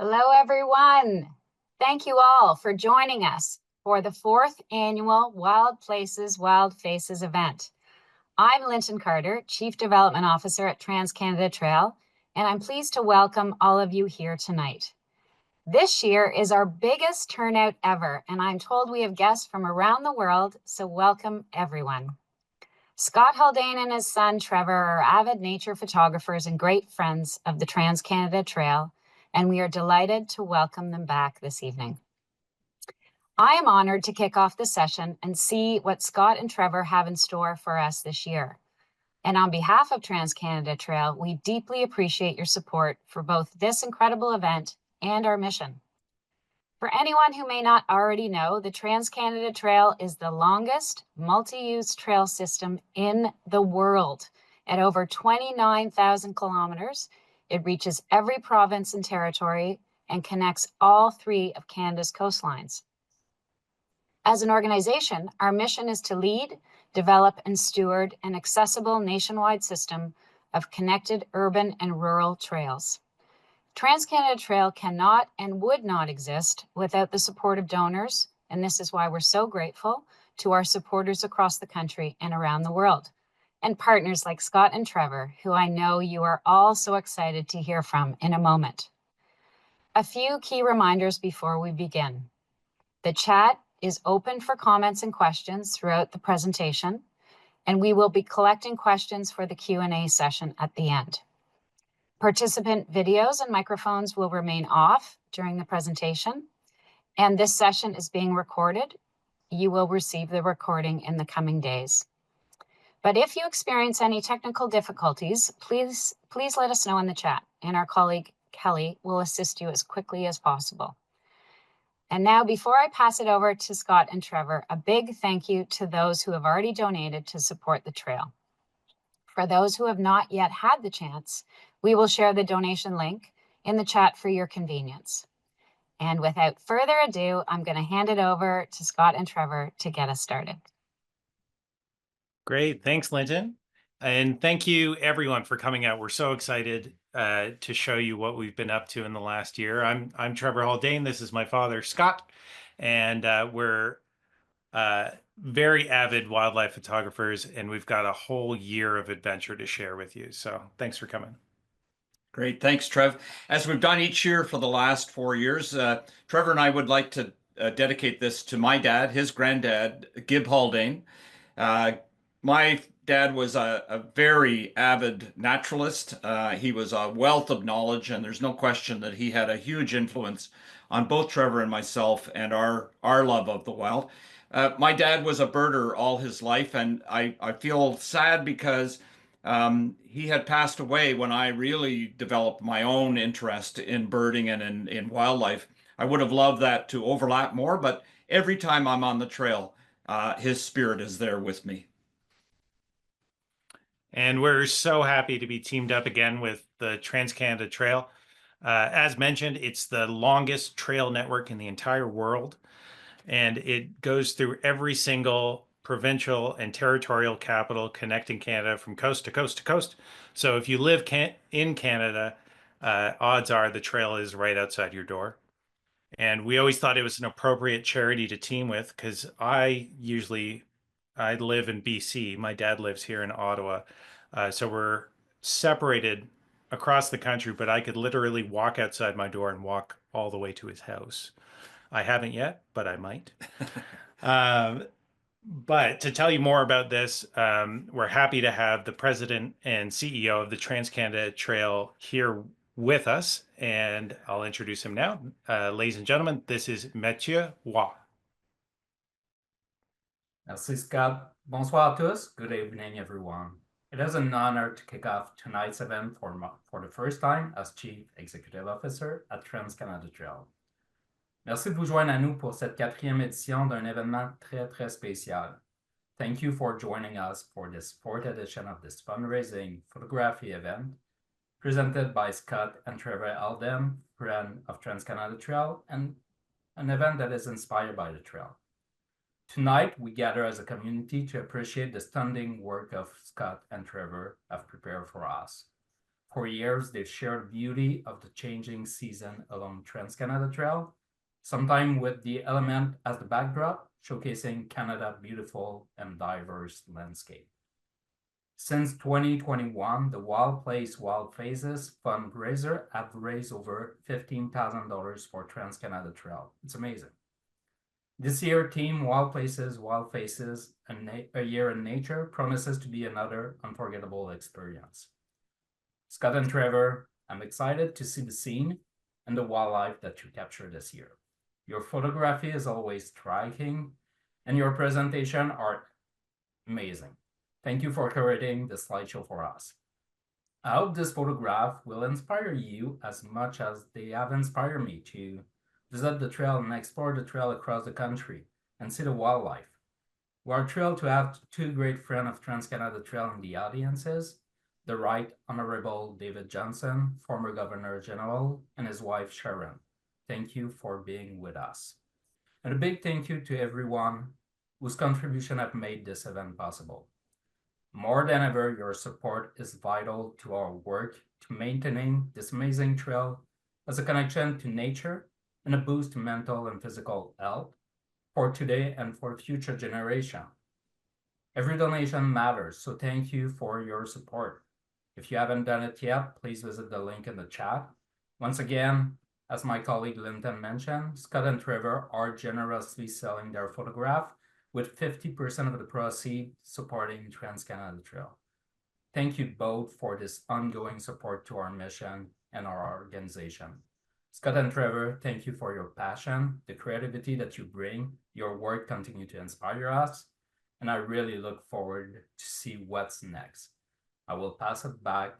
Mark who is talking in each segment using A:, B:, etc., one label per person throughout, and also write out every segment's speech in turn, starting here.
A: Hello, everyone. Thank you all for joining us for the 4th annual Wild Places, Wild Faces event. I'm Linton Carter, Chief Development Officer at Trans-Canada Trail, and I'm pleased to welcome all of you here tonight. This year is our biggest turnout ever, and I'm told we have guests from around the world, so welcome everyone. Scott Haldane and his son Trevor are avid nature photographers and great friends of the Trans-Canada Trail, and we are delighted to welcome them back this evening. I am honored to kick off the session and see what Scott and Trevor have in store for us this year. And on behalf of Trans-Canada Trail, we deeply appreciate your support for both this incredible event and our mission. For anyone who may not already know, the Trans-Canada Trail is the longest multi-use trail system in the world. At over 29,000 kilometers, it reaches every province and territory and connects all 3 of Canada's coastlines. As an organization, our mission is to lead, develop, and steward an accessible nationwide system of connected urban and rural trails. Trans-Canada Trail cannot and would not exist without the support of donors, and this is why we're so grateful to our supporters across the country and around the world, and partners like Scott and Trevor, who I know you are all so excited to hear from in a moment. A few key reminders before we begin. The chat is open for comments and questions throughout the presentation, and we will be collecting questions for the Q&A session at the end. Participant videos and microphones will remain off during the presentation, and this session is being recorded. You will receive the recording in the coming days. But if you experience any technical difficulties, please let us know in the chat, and our colleague Kelly will assist you as quickly as possible. And now, before I pass it over to Scott and Trevor, a big thank you to those who have already donated to support the trail. For those who have not yet had the chance, we will share the donation link in the chat for your convenience. And without further ado, I'm going to hand it over to Scott and Trevor to get us started.
B: Great. Thanks, Linton. And thank you, everyone, for coming out. We're so excited to show you what we've been up to in the last year. I'm Trevor Haldane. This is my father, Scott. And we're very avid wildlife photographers, and we've got a whole year of adventure to share with you. So thanks for coming.
C: Great. Thanks, Trev. As we've done each year for the last 4 years, Trevor and I would like to dedicate this to my dad, his granddad, Gib Haldane. My dad was a very avid naturalist. He was a wealth of knowledge, and there's no question that he had a huge influence on both Trevor and myself and our love of the wild. My dad was a birder all his life, and I feel sad because he had passed away when I really developed my own interest in birding and in wildlife. I would have loved that to overlap more, but every time I'm on the trail, his spirit is there with me.
B: And we're so happy to be teamed up again with the Trans-Canada Trail. As mentioned, it's the longest trail network in the entire world, and it goes through every single provincial and territorial capital connecting Canada from coast to coast to coast. So if you live in Canada, odds are the trail is right outside your door. And we always thought it was an appropriate charity to team with because I live in BC. My dad lives here in Ottawa. So we're separated across the country, but I could literally walk outside my door and walk all the way to his house. I haven't yet, but I might. But to tell you more about this, we're happy to have the president and CEO of the Trans-Canada Trail here with us, and I'll introduce him now. Ladies and gentlemen, this is Mathieu Roy.
D: Merci, Scott. Bonsoir à tous. Good evening, everyone. It is an honor to kick off tonight's event for the first time as Chief Executive Officer at Trans-Canada Trail. Merci de vous joindre à nous pour cette 4e édition d'un événement très spécial. Thank you for joining us for this 4th edition of this fundraising photography event presented by Scott and Trevor Haldane, friend of Trans-Canada Trail, and an event that is inspired by the trail. Tonight, we gather as a community to appreciate the stunning work of Scott and Trevor have prepared for us. For years, they've shared the beauty of the changing season along Trans-Canada Trail, sometimes with the element as the backdrop, showcasing Canada's beautiful and diverse landscape. Since 2021, the Wild Place Wild Faces fundraiser have raised over $15,000 for Trans-Canada Trail. It's amazing. This year, Team Wild Places Wild Faces, a year in nature, promises to be another unforgettable experience. Scott and Trevor, I'm excited to see the scene and the wildlife that you captured this year. Your photography is always striking, and your presentation are amazing. Thank you for curating the slideshow for us. I hope this photograph will inspire you as much as they have inspired me to visit the trail and explore the trail across the country and see the wildlife. We are thrilled to have two great friends of Trans-Canada Trail in the audiences, the Right Honorable David Johnson, former Governor General, and his wife Sharon. Thank you for being with us. And a big thank you to everyone whose contribution have made this event possible. More than ever, your support is vital to our work to maintaining this amazing trail as a connection to nature and a boost to mental and physical health for today and for future generations. Every donation matters, so thank you for your support. If you haven't done it yet, please visit the link in the chat. Once again, as my colleague Linton mentioned, Scott and Trevor are generously selling their photograph with 50% of the proceeds supporting Trans-Canada Trail. Thank you both for this ongoing support to our mission and our organization. Scott and Trevor, thank you for your passion, the creativity that you bring. Your work continues to inspire us, and I really look forward to see what's next. I will pass it back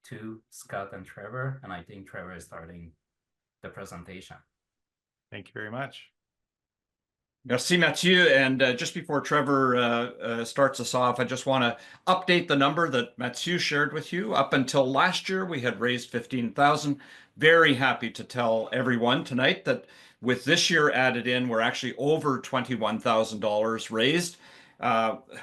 D: to Scott and Trevor, and I think Trevor is starting the presentation.
B: Thank you very much.
C: Merci, Mathieu. And just before Trevor starts us off, I just want to update the number that Mathieu shared with you. Up until last year, we had raised $15,000. Very happy to tell everyone tonight that with this year added in, we're actually over $21,000 raised.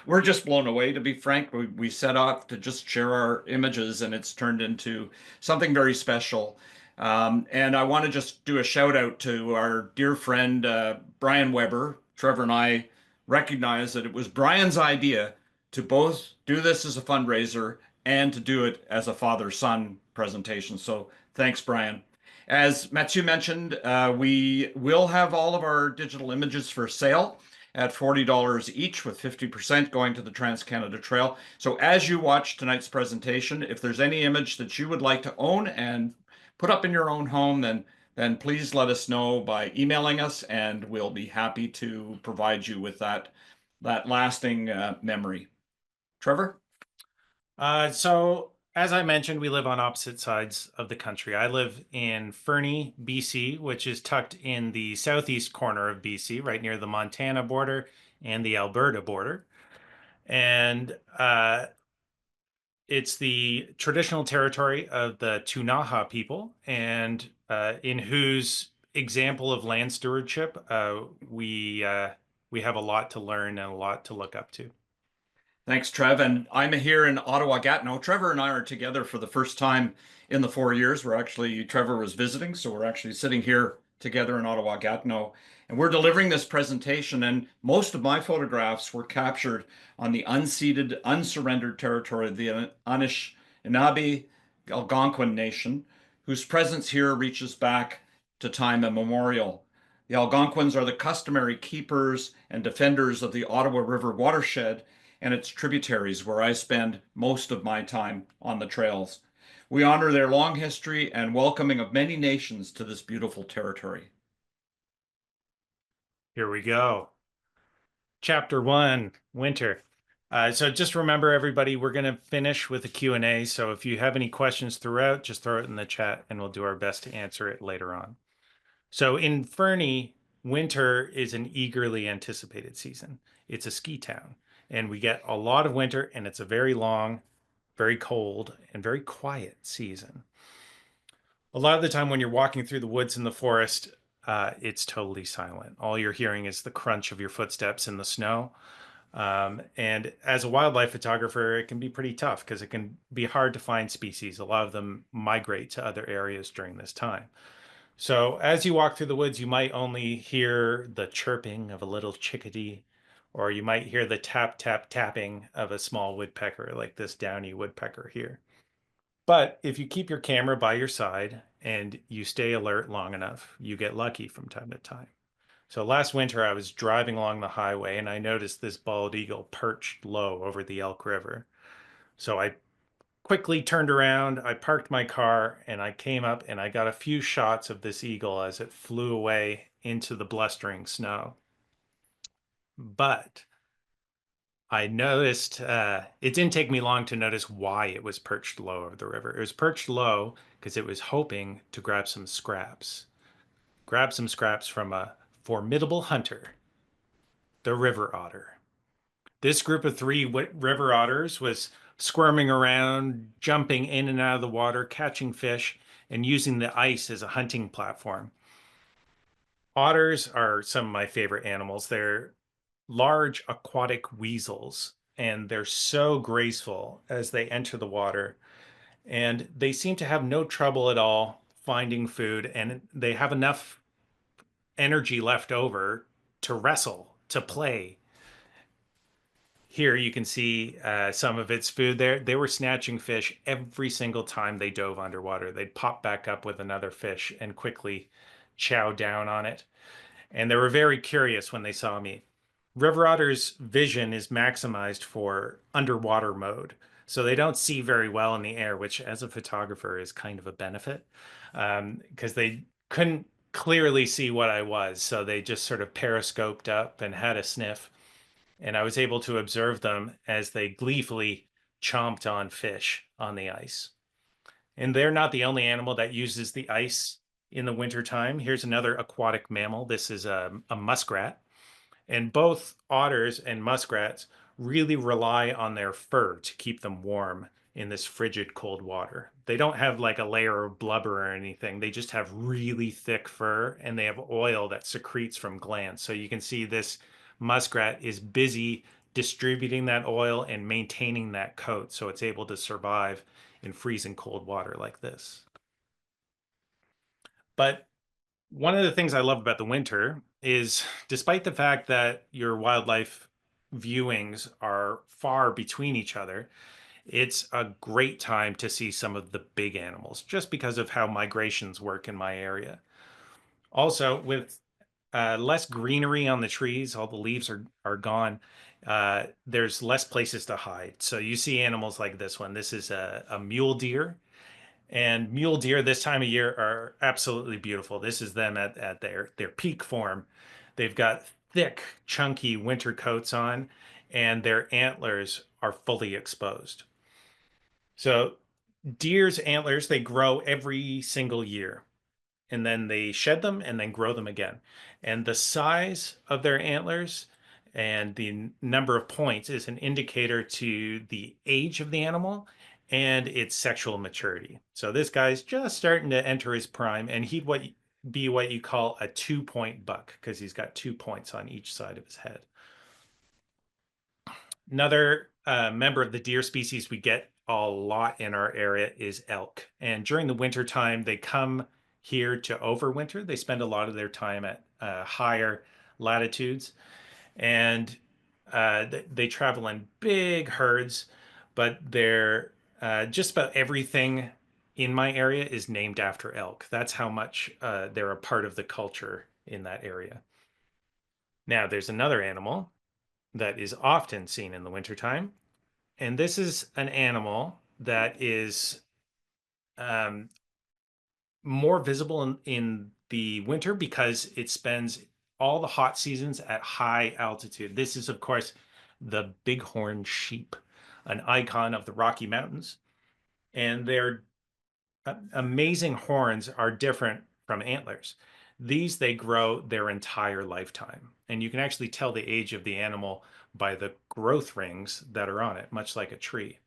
C: We're just blown away, to be frank. We set off to just share our images, and it's turned into something very special. And I want to just do a shout out to our dear friend, Brian Weber. Trevor and I recognize that it was Brian's idea to both do this as a fundraiser and to do it as a father-son presentation. So thanks, Brian. As Mathieu mentioned, we will have all of our digital images for sale at $40 each, with 50% going to the Trans-Canada Trail. So as you watch tonight's presentation, if there's any image that you would like to own and put up in your own home, then please let us know by emailing us, and we'll be happy to provide you with that lasting memory. Trevor?
B: So as I mentioned, we live on opposite sides of the country. I live in Fernie, BC, which is tucked in the southeast corner of BC, right near the Montana border and the Alberta border. And it's the traditional territory of the Ktunaxa people, and in whose example of land stewardship we have a lot to learn and a lot to look up to.
C: Thanks, Trev. And I'm here in Ottawa-Gatineau. Trevor and I are together for the first time in the 4 years. Trevor was visiting, so we're actually sitting here together in Ottawa-Gatineau. And we're delivering this presentation, and most of my photographs were captured on the unceded, unsurrendered territory of the Anishinaabe Algonquin Nation, whose presence here reaches back to time immemorial. The Algonquins are the customary keepers and defenders of the Ottawa River watershed and its tributaries, where I spend most of my time on the trails. We honor their long history and welcoming of many nations to this beautiful territory.
B: Here we go. Chapter 1, Winter. So just remember, everybody, we're going to finish with a Q&A. So if you have any questions throughout, just throw it in the chat and we'll do our best to answer it later on. So in Fernie, winter is an eagerly anticipated season. It's a ski town, and we get a lot of winter, and it's a very long, very cold, and very quiet season. A lot of the time when you're walking through the woods and the forest, it's totally silent. All you're hearing is the crunch of your footsteps in the snow. And as a wildlife photographer, it can be pretty tough because it can be hard to find species. A lot of them migrate to other areas during this time. So as you walk through the woods, you might only hear the chirping of a little chickadee, or you might hear the tap, tap, tapping of a small woodpecker, like this downy woodpecker here. But if you keep your camera by your side and you stay alert long enough, you get lucky from time to time. So last winter, I was driving along the highway and I noticed this bald eagle perched low over the Elk River. So I quickly turned around, I parked my car, and I came up and I got a few shots of this eagle as it flew away into the blustering snow. But I noticed it didn't take me long to notice why it was perched low over the river. It was perched low because it was hoping to grab some scraps. Grab some scraps from a formidable hunter, the river otter. This group of three river otters was squirming around, jumping in and out of the water, catching fish, and using the ice as a hunting platform. Otters are some of my favorite animals. They're large aquatic weasels, and they're so graceful as they enter the water. And they seem to have no trouble at all finding food, and they have enough energy left over to wrestle, to play. Here you can see some of its food there. They were snatching fish every single time they dove underwater. They'd pop back up with another fish and quickly chow down on it. And they were very curious when they saw me. River otters' vision is maximized for underwater mode. So they don't see very well in the air, which as a photographer is kind of a benefit because they couldn't clearly see what I was. So they just sort of periscoped up and had a sniff. And I was able to observe them as they gleefully chomped on fish on the ice. And they're not the only animal that uses the ice in the wintertime. Here's another aquatic mammal. This is a muskrat. And both otters and muskrats really rely on their fur to keep them warm in this frigid cold water. They don't have like a layer of blubber or anything. They just have really thick fur and they have oil that secretes from glands. So you can see this muskrat is busy distributing that oil and maintaining that coat so it's able to survive in freezing cold water like this. But one of the things I love about the winter is despite the fact that your wildlife viewings are far between each other, it's a great time to see some of the big animals just because of how migrations work in my area. Also, with less greenery on the trees, all the leaves are gone. There's less places to hide. So you see animals like this one. This is a mule deer. And mule deer this time of year are absolutely beautiful. This is them at their peak form. They've got thick, chunky winter coats on, and their antlers are fully exposed. So deer's antlers, they grow every single year, and then they shed them and then grow them again. And the size of their antlers and the number of points is an indicator to the age of the animal and its sexual maturity. So this guy's just starting to enter his prime, and he'd be what you call a 2-point buck because he's got 2 points on each side of his head. Another member of the deer species we get a lot in our area is elk. And during the winter time, they come here to overwinter. They spend a lot of their time at higher latitudes, and they travel in big herds, but they're just about everything in my area is named after elk. That's how much they're a part of the culture in that area. Now, there's another animal that is often seen in the wintertime, and this is an animal that is um, more visible in the winter because it spends all the hot seasons at high altitude. This is, of course, the bighorn sheep, an icon of the Rocky Mountains. And their amazing horns are different from antlers. These they grow their entire lifetime. And you can actually tell the age of the animal by the growth rings that are on it, much like a tree.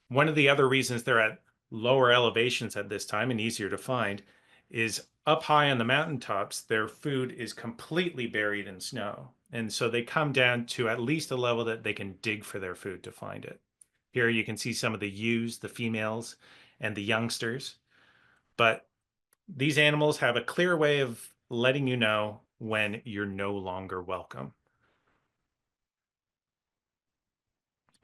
B: One of the other reasons they're at lower elevations at this time and easier to find is up high on the mountaintops, their food is completely buried in snow. And so they come down to at least a level that they can dig for their food to find it. Here you can see some of the ewes, the females, and the youngsters. But these animals have a clear way of letting you know when you're no longer welcome.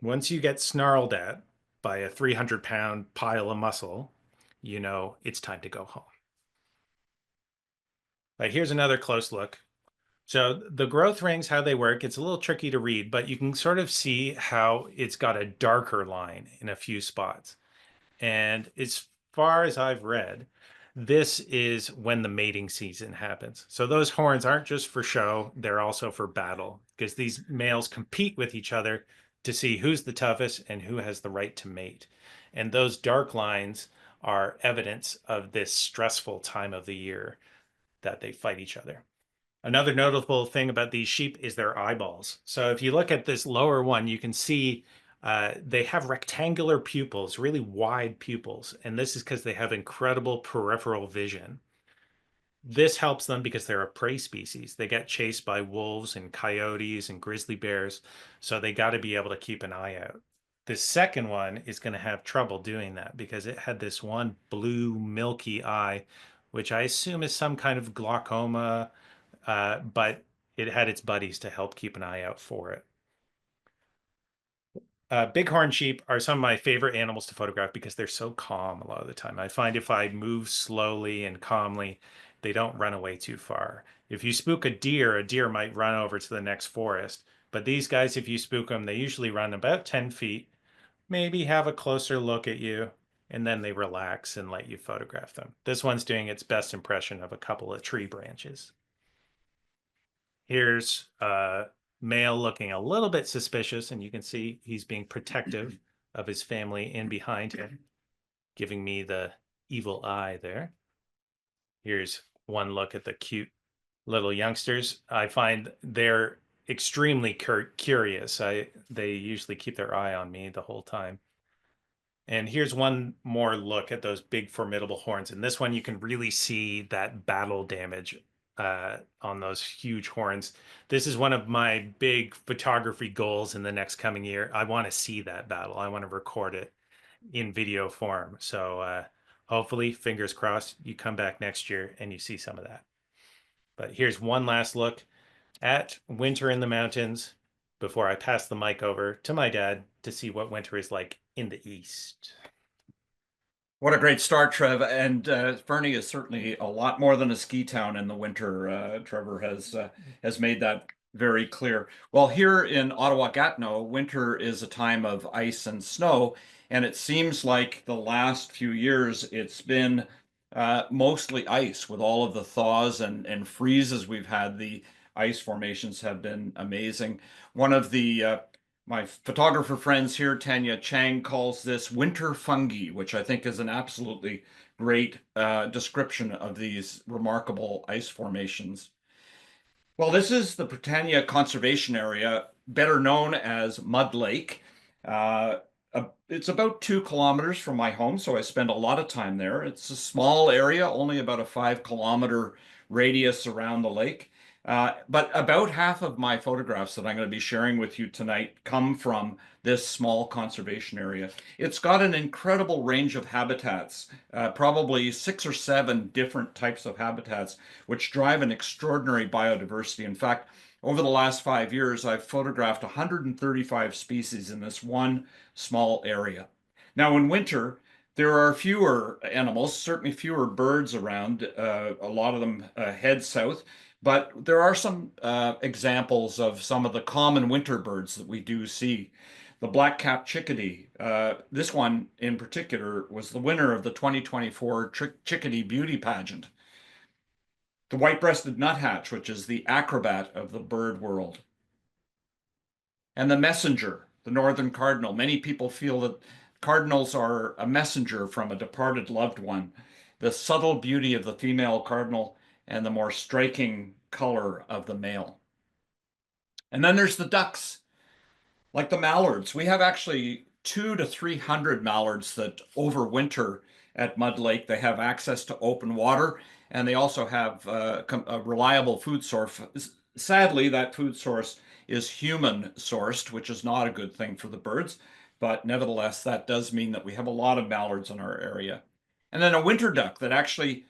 B: Once you get snarled at by a 300-pound pile of muscle, you know it's time to go home. Right, here's another close look. So the growth rings, how they work, it's a little tricky to read, but you can sort of see how it's got a darker line in a few spots. And as far as I've read, this is when the mating season happens. So those horns aren't just for show, they're also for battle, because these males compete with each other to see who's the toughest and who has the right to mate. And those dark lines are evidence of this stressful time of the year that they fight each other. Another notable thing about these sheep is their eyeballs. So if you look at this lower one, you can see they have rectangular pupils, really wide pupils. And this is because they have incredible peripheral vision. This helps them because they're a prey species. They get chased by wolves and coyotes and grizzly bears. So they got to be able to keep an eye out. The second one is going to have trouble doing that because it had this one blue milky eye, which I assume is some kind of glaucoma, but it had its buddies to help keep an eye out for it. Bighorn sheep are some of my favorite animals to photograph because they're so calm a lot of the time. I find if I move slowly and calmly, they don't run away too far. If you spook a deer might run over to the next forest. But these guys, if you spook them, they usually run about 10 feet, maybe have a closer look at you, and then they relax and let you photograph them. This one's doing its best impression of a couple of tree branches. Here's a male looking a little bit suspicious, and you can see he's being protective of his family in behind him, giving me the evil eye there. Here's one look at the cute little youngsters. I find they're extremely curious. They usually keep their eye on me the whole time. And here's one more look at those big formidable horns. And this one you can really see that battle damage on those huge horns. This is one of my big photography goals in the next coming year. I want to see that battle. I want to record it in video form. So hopefully, fingers crossed, you come back next year and you see some of that. But here's one last look at winter in the mountains before I pass the mic over to my dad to see what winter is like in the East.
C: What a great start, Trev. And Fernie is certainly a lot more than a ski town in the winter. Trevor has made that very clear. Well, here in Ottawa-Gatineau, winter is a time of ice and snow, and it seems like the last few years it's been mostly ice with all of the thaws and freezes we've had. The ice formations have been amazing. One of the my photographer friends here, Tanya Chang, calls this winter fungi, which I think is an absolutely great description of these remarkable ice formations. Well, this is the Britannia Conservation Area, better known as Mud Lake. It's about 2 kilometers from my home, so I spend a lot of time there. It's a small area, only about a 5-kilometer radius around the lake. But about half of my photographs that I'm going to be sharing with you tonight come from this small conservation area. It's got an incredible range of habitats, probably 6 or 7 different types of habitats, which drive an extraordinary biodiversity. In fact, over the last 5 years, I've photographed 135 species in this one small area. Now, in winter, there are fewer animals, certainly fewer birds around. A lot of them head south. But there are some examples of some of the common winter birds that we do see. The black-capped chickadee, this one in particular, was the winner of the 2024 Chickadee Beauty Pageant. The white-breasted nuthatch, which is the acrobat of the bird world. And the messenger, the northern cardinal. Many people feel that cardinals are a messenger from a departed loved one. The subtle beauty of the female cardinal and the more striking color of the male. And then there's the ducks, like the mallards. We have actually 200 to 300 mallards that overwinter at Mud Lake. They have access to open water, and they also have a reliable food source Sadly, that food source is human sourced, which is not a good thing for the birds. But nevertheless, that does mean that we have a lot of mallards in our area. And then a winter duck that actually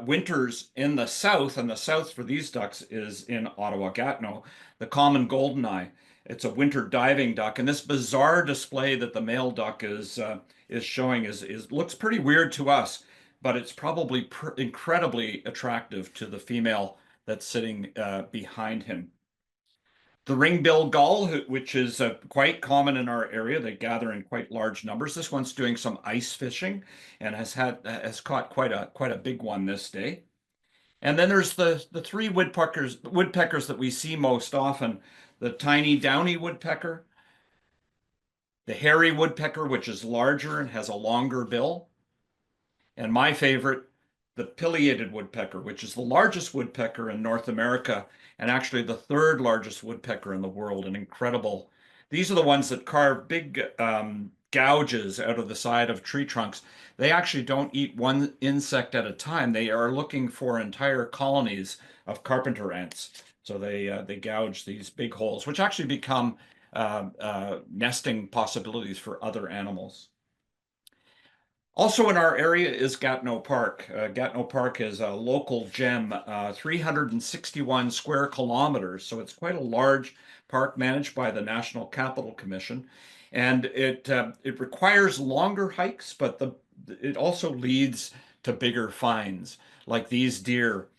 C: winters in the south, and the south for these ducks is in Ottawa-Gatineau, the common goldeneye. It's a winter diving duck, and this bizarre display that the male duck is showing looks pretty weird to us, but it's probably incredibly attractive to the female that's sitting behind him. The ring-billed gull, which is quite common in our area, they gather in quite large numbers. This one's doing some ice fishing and has caught quite a big one this day. And then there's the three woodpeckers that we see most often: the tiny downy woodpecker, the hairy woodpecker, which is larger and has a longer bill, and my favorite, the pileated woodpecker, which is the largest woodpecker in North America and actually the third largest woodpecker in the world. And incredible. These are the ones that carve big gouges out of the side of tree trunks. They actually don't eat one insect at a time. They are looking for entire colonies of carpenter ants. So they gouge these big holes, which actually become nesting possibilities for other animals. Also in our area is Gatineau Park. Gatineau Park is a local gem, 361 square kilometers. So it's quite a large park managed by the National Capital Commission. And it requires longer hikes, but it also leads to bigger finds, like these deer.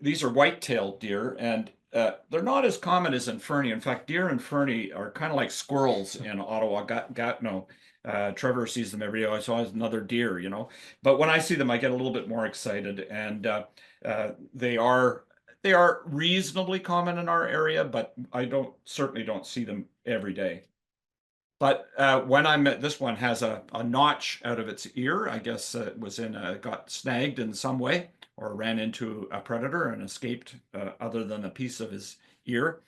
C: These are white-tailed deer, and they're not as common as in Fernie. In fact, deer in Fernie are kind of like squirrels in Ottawa-Gatineau. Trevor sees them every day. I saw another deer, you know. But when I see them, I get a little bit more excited. And they are reasonably common in our area, but I certainly don't see them every day. But when I met, this one has a notch out of its ear. I guess it was got snagged in some way or ran into a predator and escaped other than a piece of his ear.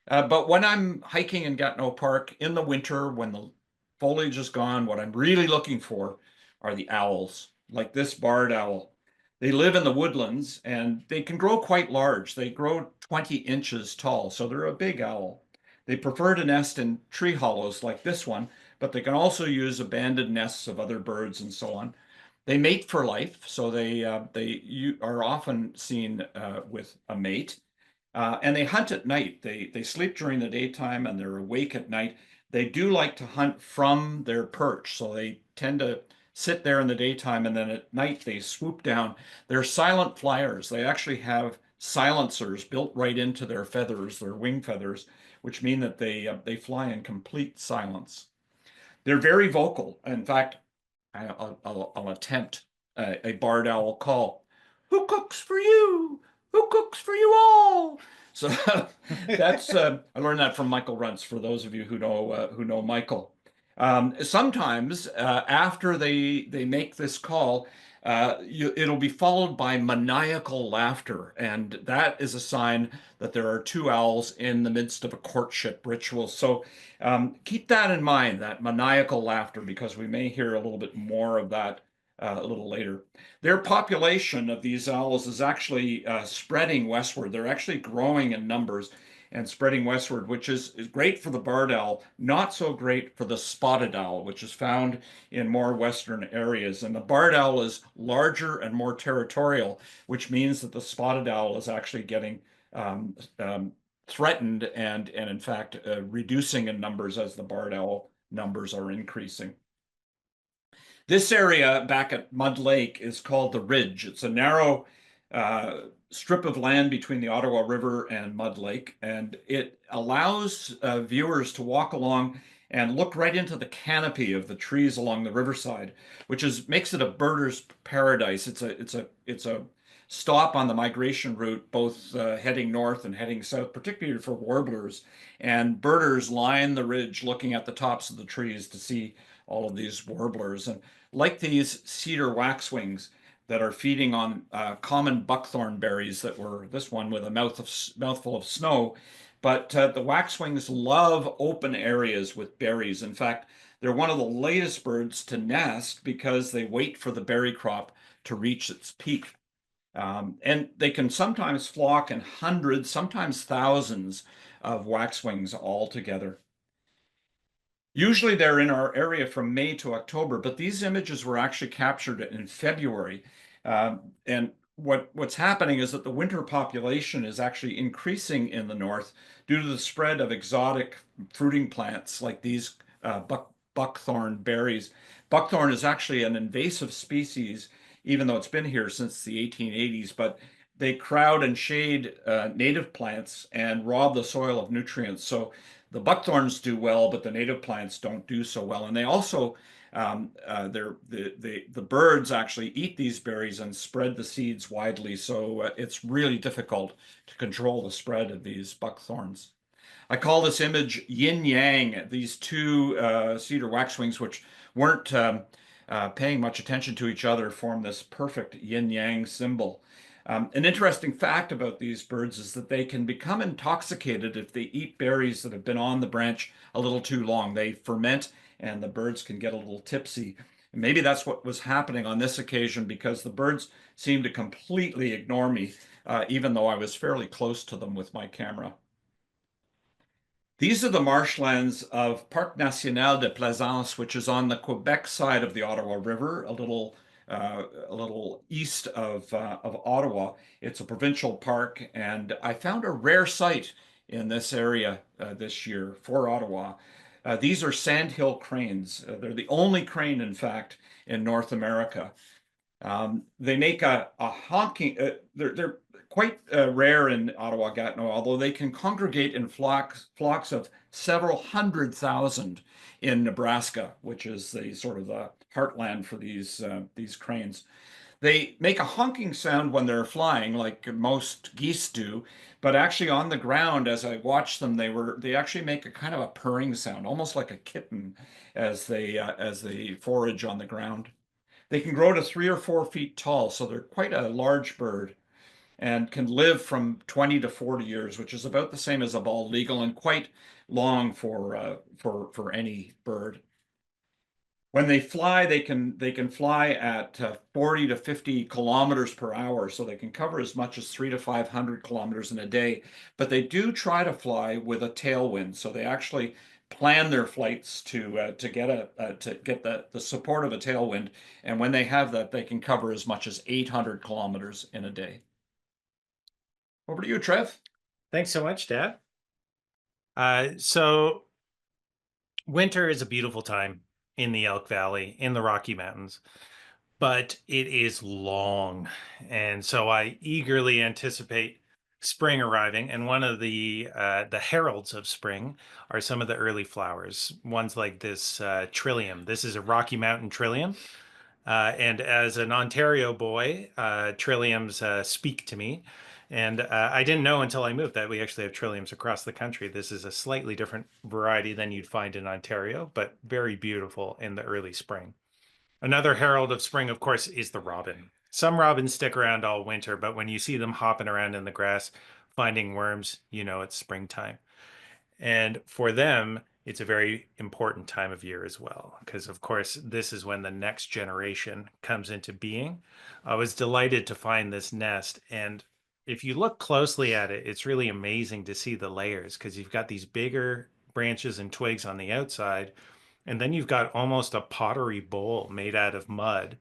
C: But when I'm hiking in Gatineau Park in the winter, when the foliage is gone, what I'm really looking for are the owls, like this barred owl. They live in the woodlands and they can grow quite large. They grow 20 inches tall, so they're a big owl. They prefer to nest in tree hollows like this one, but they can also use abandoned nests of other birds and so on. They mate for life, so they are often seen with a mate. And they hunt at night. They sleep during the daytime and they're awake at night. They do like to hunt from their perch, so they tend to sit there in the daytime and then at night they swoop down. They're silent flyers. They actually have silencers built right into their feathers, their wing feathers, which mean that they fly in complete silence. They're very vocal. In fact, I'll attempt a barred owl call. Who cooks for you? Who cooks for you all? So that's I learned that from Michael Runts. For those of you who know Michael, sometimes after they make this call, it'll be followed by maniacal laughter, and that is a sign that there are two owls in the midst of a courtship ritual. So keep that in mind, that maniacal laughter, because we may hear a little bit more of that a little later. Their population of these owls is actually spreading westward. They're actually growing in numbers and spreading westward, which is great for the barred owl, not so great for the spotted owl, which is found in more western areas. And the barred owl is larger and more territorial, which means that the spotted owl is actually getting threatened and in fact reducing in numbers as the barred owl numbers are increasing. This area back at Mud Lake is called the Ridge. It's a narrow strip of land between the Ottawa River and Mud Lake, and it allows viewers to walk along and look right into the canopy of the trees along the riverside, which makes it a birder's paradise. It's a stop on the migration route, both heading north and heading south, particularly for warblers. And birders line the ridge looking at the tops of the trees to see all of these warblers. And like these cedar waxwings that are feeding on common buckthorn berries that were this one with a mouthful of snow, but the waxwings love open areas with berries. In fact, they're one of the latest birds to nest because they wait for the berry crop to reach its peak. And they can sometimes flock in hundreds, sometimes thousands of waxwings all together. Usually they're in our area from May to October, but these images were actually captured in February. And what's happening is that the winter population is actually increasing in the north due to the spread of exotic fruiting plants like these buckthorn berries. Buckthorn is actually an invasive species, even though it's been here since the 1880s, but they crowd and shade native plants and rob the soil of nutrients. So the buckthorns do well, but the native plants don't do so well. And they also, the birds actually eat these berries and spread the seeds widely. So it's really difficult to control the spread of these buckthorns. I call this image yin yang, these two cedar waxwings, which weren't paying much attention to each other, form this perfect yin yang symbol. An interesting fact about these birds is that they can become intoxicated if they eat berries that have been on the branch a little too long. They ferment and the birds can get a little tipsy. And maybe that's what was happening on this occasion because the birds seemed to completely ignore me, even though I was fairly close to them with my camera. These are the marshlands of Parc National de Plaisance, which is on the Quebec side of the Ottawa River, a little east of Ottawa. It's a provincial park, and I found a rare sight in this area this year for Ottawa. These are sandhill cranes. They're the only crane, in fact, in North America. They make a honking, they're quite rare in Ottawa-Gatineau, although they can congregate in flocks of several 100,000 in Nebraska, which is the sort of the heartland for these cranes. They make a honking sound when they're flying, like most geese do, but actually on the ground, as I watched them, they actually make a kind of a purring sound, almost like a kitten, as they forage on the ground. They can grow to 3 or 4 feet tall, so they're quite a large bird and can live from 20 to 40 years, which is about the same as a bald eagle and quite long for any bird. When they fly, they can fly at 40 to 50 kilometers per hour, so they can cover as much as 300 to 500 kilometers in a day. But they do try to fly with a tailwind, so they actually plan their flights to get the support of a tailwind. And when they have that, they can cover as much as 800 kilometers in a day. Over to you, Trev.
B: Thanks so much, Dad. So winter is a beautiful time in the Elk Valley, in the Rocky Mountains, but it is long. And so I eagerly anticipate spring arriving. And one of the heralds of spring are some of the early flowers, ones like this trillium. This is a Rocky Mountain trillium. And as an Ontario boy, trilliums speak to me. And I didn't know until I moved that we actually have trilliums across the country. This is a slightly different variety than you'd find in Ontario, but very beautiful in the early spring. Another herald of spring, of course, is the robin. Some robins stick around all winter, but when you see them hopping around in the grass, finding worms, you know it's springtime. And for them, it's a very important time of year as well, because of course, this is when the next generation comes into being. I was delighted to find this nest. And if you look closely at it, it's really amazing to see the layers because you've got these bigger branches and twigs on the outside. And then you've got almost a pottery bowl made out of mud.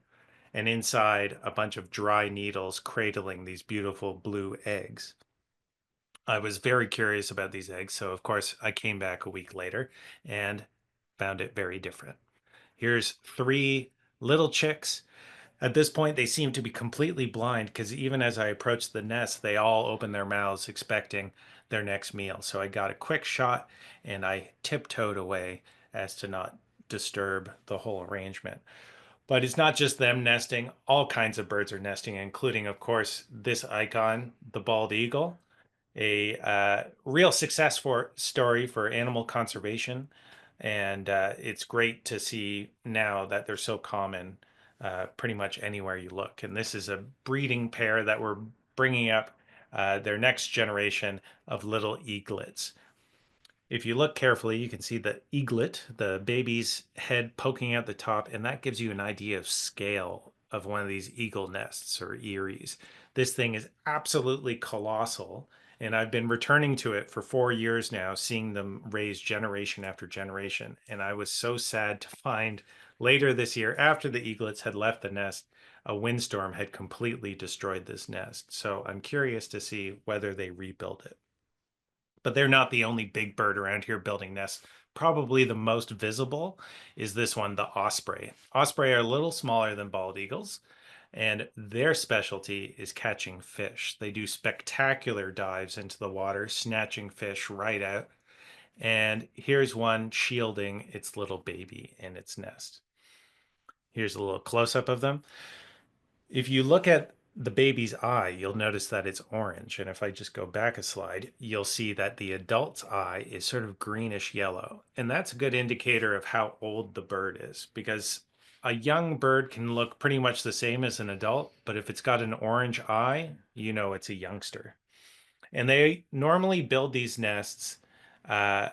B: And inside, a bunch of dry needles cradling these beautiful blue eggs. I was very curious about these eggs, so of course I came back a week later and found it very different. Here's 3 little chicks. At this point, they seem to be completely blind because even as I approached the nest, they all opened their mouths expecting their next meal. So I got a quick shot and I tiptoed away as to not disturb the whole arrangement. But it's not just them nesting, all kinds of birds are nesting, including, of course, this icon, the bald eagle, a real story for animal conservation. And it's great to see now that they're so common pretty much anywhere you look. And this is a breeding pair that we're bringing up their next generation of little eaglets. If you look carefully, you can see the eaglet, the baby's head poking out the top, and that gives you an idea of scale of one of these eagle nests or eyries. This thing is absolutely colossal. And I've been returning to it for 4 years now, seeing them raise generation after generation. And I was so sad to find later this year, after the eaglets had left the nest, a windstorm had completely destroyed this nest. So I'm curious to see whether they rebuild it. But they're not the only big bird around here building nests. Probably the most visible is this one, the osprey. Osprey are a little smaller than bald eagles, and their specialty is catching fish. They do spectacular dives into the water, snatching fish right out. And here's one shielding its little baby in its nest. Here's a little close-up of them. If you look at the baby's eye, you'll notice that it's orange. And if I just go back a slide, you'll see that the adult's eye is sort of greenish yellow. And that's a good indicator of how old the bird is, because a young bird can look pretty much the same as an adult, but if it's got an orange eye, you know it's a youngster. And they normally build these nests uh,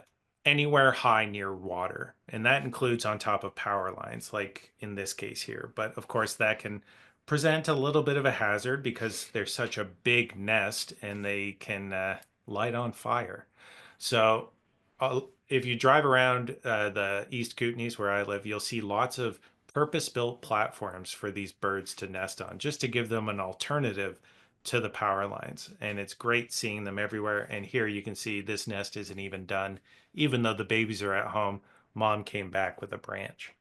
B: anywhere high near water. And that includes on top of power lines, like in this case here. But of course, that can present a little bit of a hazard because they're such a big nest and they can light on fire. So if you drive around the East Kootenays where I live, you'll see lots of purpose-built platforms for these birds to nest on, just to give them an alternative to the power lines. And it's great seeing them everywhere. And here you can see this nest isn't even done. Even though the babies are at home, mom came back with a branch.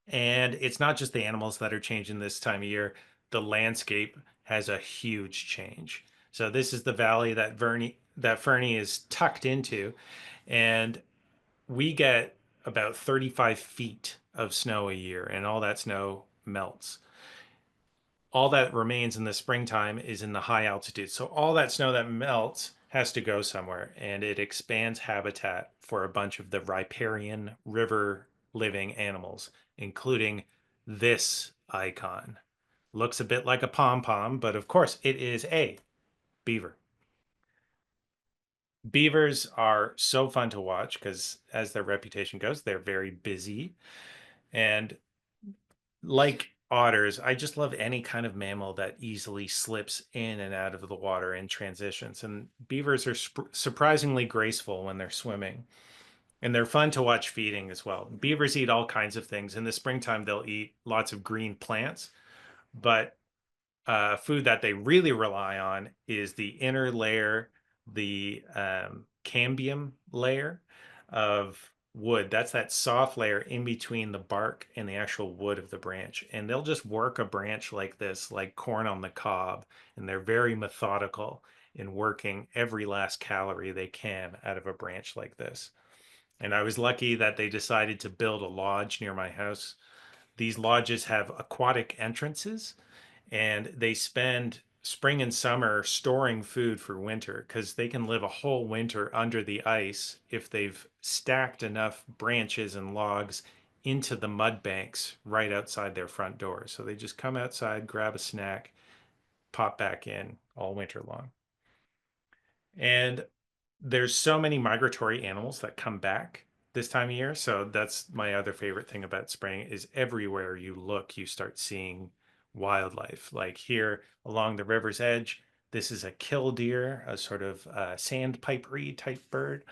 B: And it's not just the animals that are changing this time of year. The landscape has a huge change. So this is the valley that Fernie is tucked into. And we get about 35 feet of snow a year, and all that snow melts. All that remains in the springtime is in the high altitude. So all that snow that melts has to go somewhere, and it expands habitat for a bunch of the riparian river living animals, including this icon. Looks a bit like a pom-pom, but of course it is a beaver. Beavers are so fun to watch because, as their reputation goes, they're very busy. And like otters, I just love any kind of mammal that easily slips in and out of the water in transitions. And beavers are surprisingly graceful when they're swimming. And they're fun to watch feeding as well. Beavers eat all kinds of things. In the springtime, they'll eat lots of green plants, but food that they really rely on is the inner layer, the cambium layer of wood. That's that soft layer in between the bark and the actual wood of the branch. And they'll just work a branch like this, like corn on the cob. And they're very methodical in working every last calorie they can out of a branch like this. And I was lucky that they decided to build a lodge near my house. These lodges have aquatic entrances, and they spend spring and summer storing food for winter because they can live a whole winter under the ice if they've stacked enough branches and logs into the mud banks right outside their front door. So they just come outside, grab a snack, pop back in all winter long. And there's so many migratory animals that come back this time of year. So that's my other favorite thing about spring is everywhere you look, you start seeing wildlife. Like here along the river's edge, this is a killdeer, a sort of sandpipery type bird.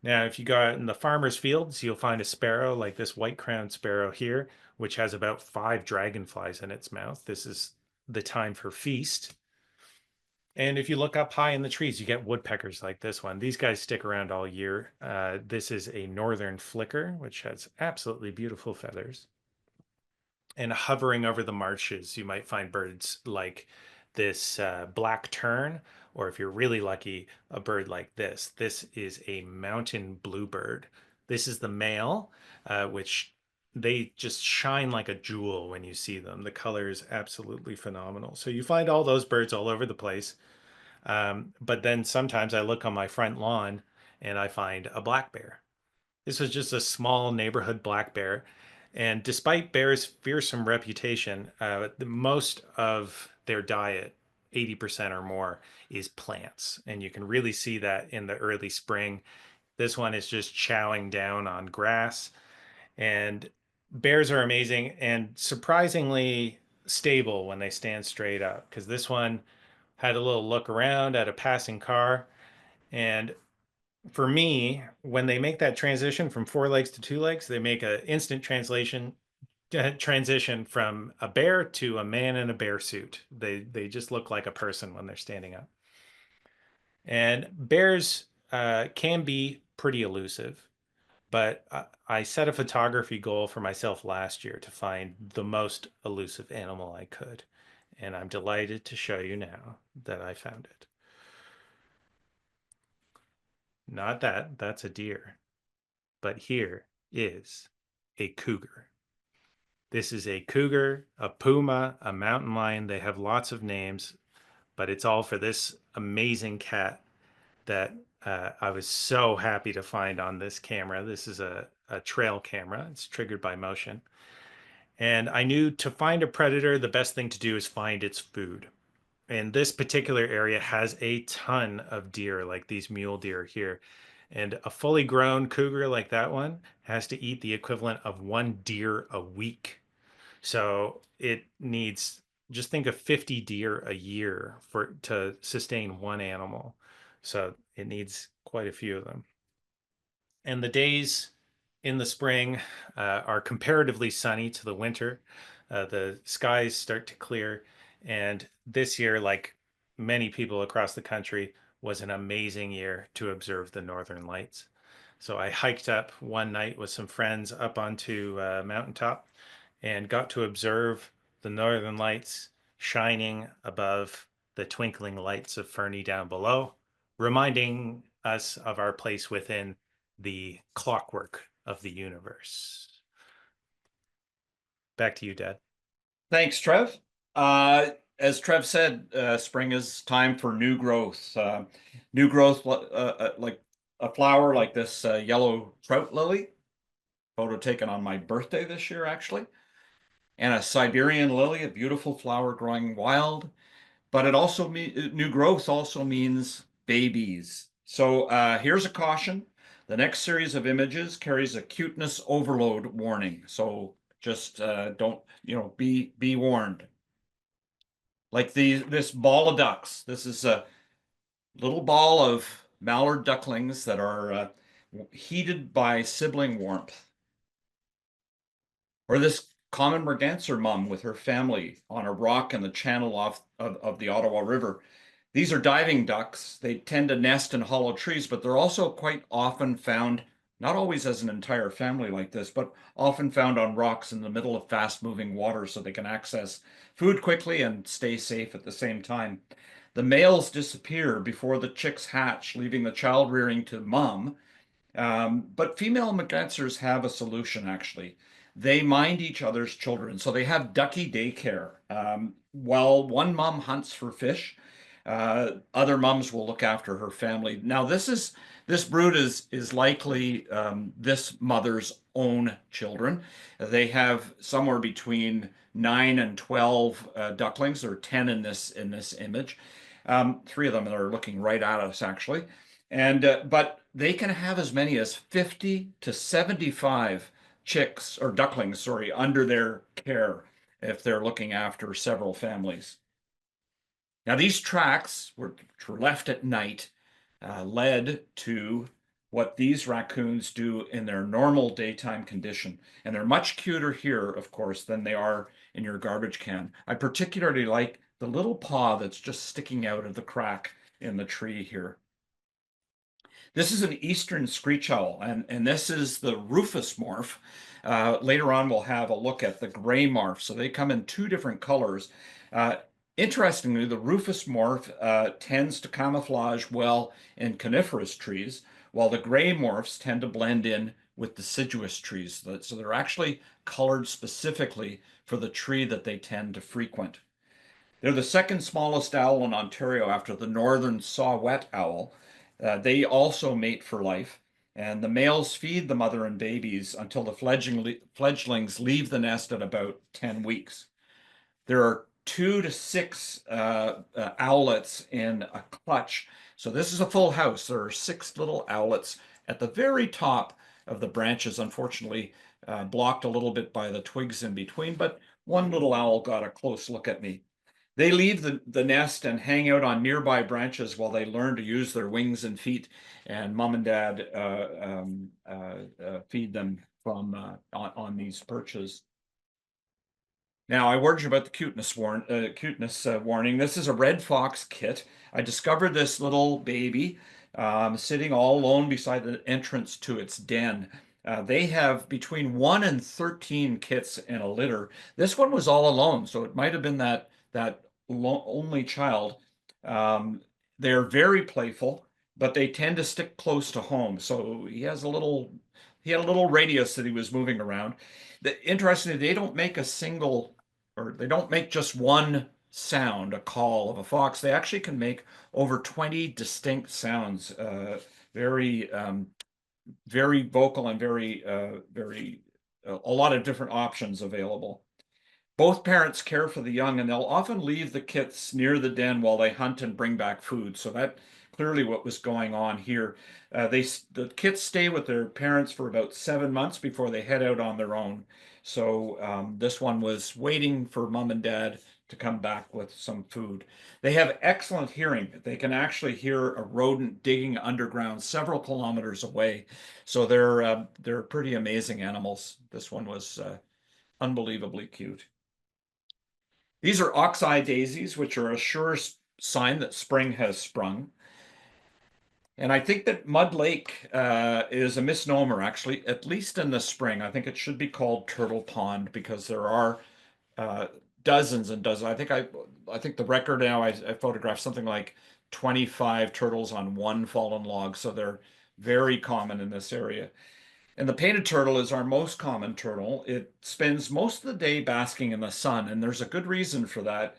B: Now, if you go out in the farmer's fields, you'll find a sparrow like this white-crowned sparrow here, which has about 5 dragonflies in its mouth. This is the time for feast. And if you look up high in the trees, you get woodpeckers like this one. These guys stick around all year. This is a northern flicker, which has absolutely beautiful feathers. And hovering over the marshes, you might find birds like this black tern, or if you're really lucky, a bird like this. This is a mountain bluebird. This is the male, which they just shine like a jewel when you see them. The color is absolutely phenomenal. So you find all those birds all over the place. But then sometimes I look on my front lawn and I find a black bear. This was just a small neighborhood black bear. And despite bears' fearsome reputation, most of their diet, 80% or more, is plants. And you can really see that in the early spring. This one is just chowing down on grass. And bears are amazing. And surprisingly, stable when they stand straight up, because this one had a little look around at a passing car. And for me, when they make that transition from 4 legs to 2 legs, they make an instant transition from a bear to a man in a bear suit. They just look like a person when they're standing up. And bears can be pretty elusive, but I set a photography goal for myself last year to find the most elusive animal I could. And I'm delighted to show you now that I found it. Not that, that's a deer. But here is a cougar. This is a cougar, a puma, a mountain lion. They have lots of names, but it's all for this amazing cat that I was so happy to find on this camera. This is a trail camera. It's triggered by motion. And I knew to find a predator, the best thing to do is find its food. And this particular area has a ton of deer, like these mule deer here. And a fully grown cougar like that one has to eat the equivalent of 1 deer a week. So it needs, just think of 50 deer a year to sustain one animal. So it needs quite a few of them. And the days in the spring are comparatively sunny to the winter. The skies start to clear. And this year, like many people across the country, was an amazing year to observe the northern lights. So I hiked up one night with some friends up onto a mountaintop and got to observe the northern lights shining above the twinkling lights of Fernie down below, reminding us of our place within the clockwork of the universe. Back to you, Dad.
C: Thanks, Trev. As Trev said, spring is time for new growth. New growth, like a flower like this yellow trout lily, photo taken on my birthday this year, actually, and a Siberian lily, a beautiful flower growing wild. But it also new growth also means babies. So here's a caution. The next series of images carries a cuteness overload warning. So just don't, be warned. Like this ball of ducks. This is a little ball of mallard ducklings that are heated by sibling warmth. Or this common merganser mum with her family on a rock in the channel of the Ottawa River. These are diving ducks. They tend to nest in hollow trees, but they're also quite often found, not always as an entire family like this, but often found on rocks in the middle of fast-moving water so they can access food quickly and stay safe at the same time. The males disappear before the chicks hatch, leaving the child rearing to mom. But female mergansers have a solution, actually. They mind each other's children. So they have ducky daycare. While one mom hunts for fish, other mums will look after her family. Now, this brood is likely this mother's own children. They have somewhere between 9 and 12 ducklings, or 10 in this image. 3 of them are looking right at us, actually. And but they can have as many as 50 to 75 chicks or ducklings, sorry, under their care if they're looking after several families. Now, these tracks, which were left at night, led to what these raccoons do in their normal daytime condition. And they're much cuter here, of course, than they are in your garbage can. I particularly like the little paw that's just sticking out of the crack in the tree here. This is an eastern screech owl, and this is the rufous morph. Later on, we'll have a look at the gray morph. So they come in 2 different colors. Interestingly, the rufous morph tends to camouflage well in coniferous trees, while the gray morphs tend to blend in with deciduous trees. So they're actually colored specifically for the tree that they tend to frequent. They're the second smallest owl in Ontario after the northern saw-whet owl. They also mate for life, and the males feed the mother and babies until the fledglings leave the nest at about 10 weeks. There are 2 to 6 owlets in a clutch. So this is a full house. There are 6 little owlets at the very top of the branches, unfortunately blocked a little bit by the twigs in between, but One little owl got a close look at me. They leave the nest and hang out on nearby branches while they learn to use their wings and feet, and mom and dad feed them from on these perches. Now, I warned you about the cuteness warning. This is a red fox kit. I discovered this little baby sitting all alone beside the entrance to its den. They have between 1 and 13 kits in a litter. This one was all alone, so it might have been that only child. They're very playful, but they tend to stick close to home. So he had a little radius that he was moving around. Interestingly, they don't make they don't make just one sound, a call of a fox. They actually can make over 20 distinct sounds, very vocal and a lot of different options available. Both parents care for the young, and they'll often leave the kits near the den while they hunt and bring back food. So that clearly what was going on here. The kits stay with their parents for about 7 months before they head out on their own. So this one was waiting for mom and dad to come back with some food. They have excellent hearing. They can actually hear a rodent digging underground several kilometers away. So they're pretty amazing animals. This one was unbelievably cute. These are ox-eye daisies, which are a sure sign that spring has sprung. And I think that Mud Lake is a misnomer, actually, at least in the spring. I think it should be called Turtle Pond because there are dozens and dozens. I think the record now, I photographed something like 25 turtles on one fallen log. So they're very common in this area. And the painted turtle is our most common turtle. It spends most of the day basking in the sun, and there's a good reason for that.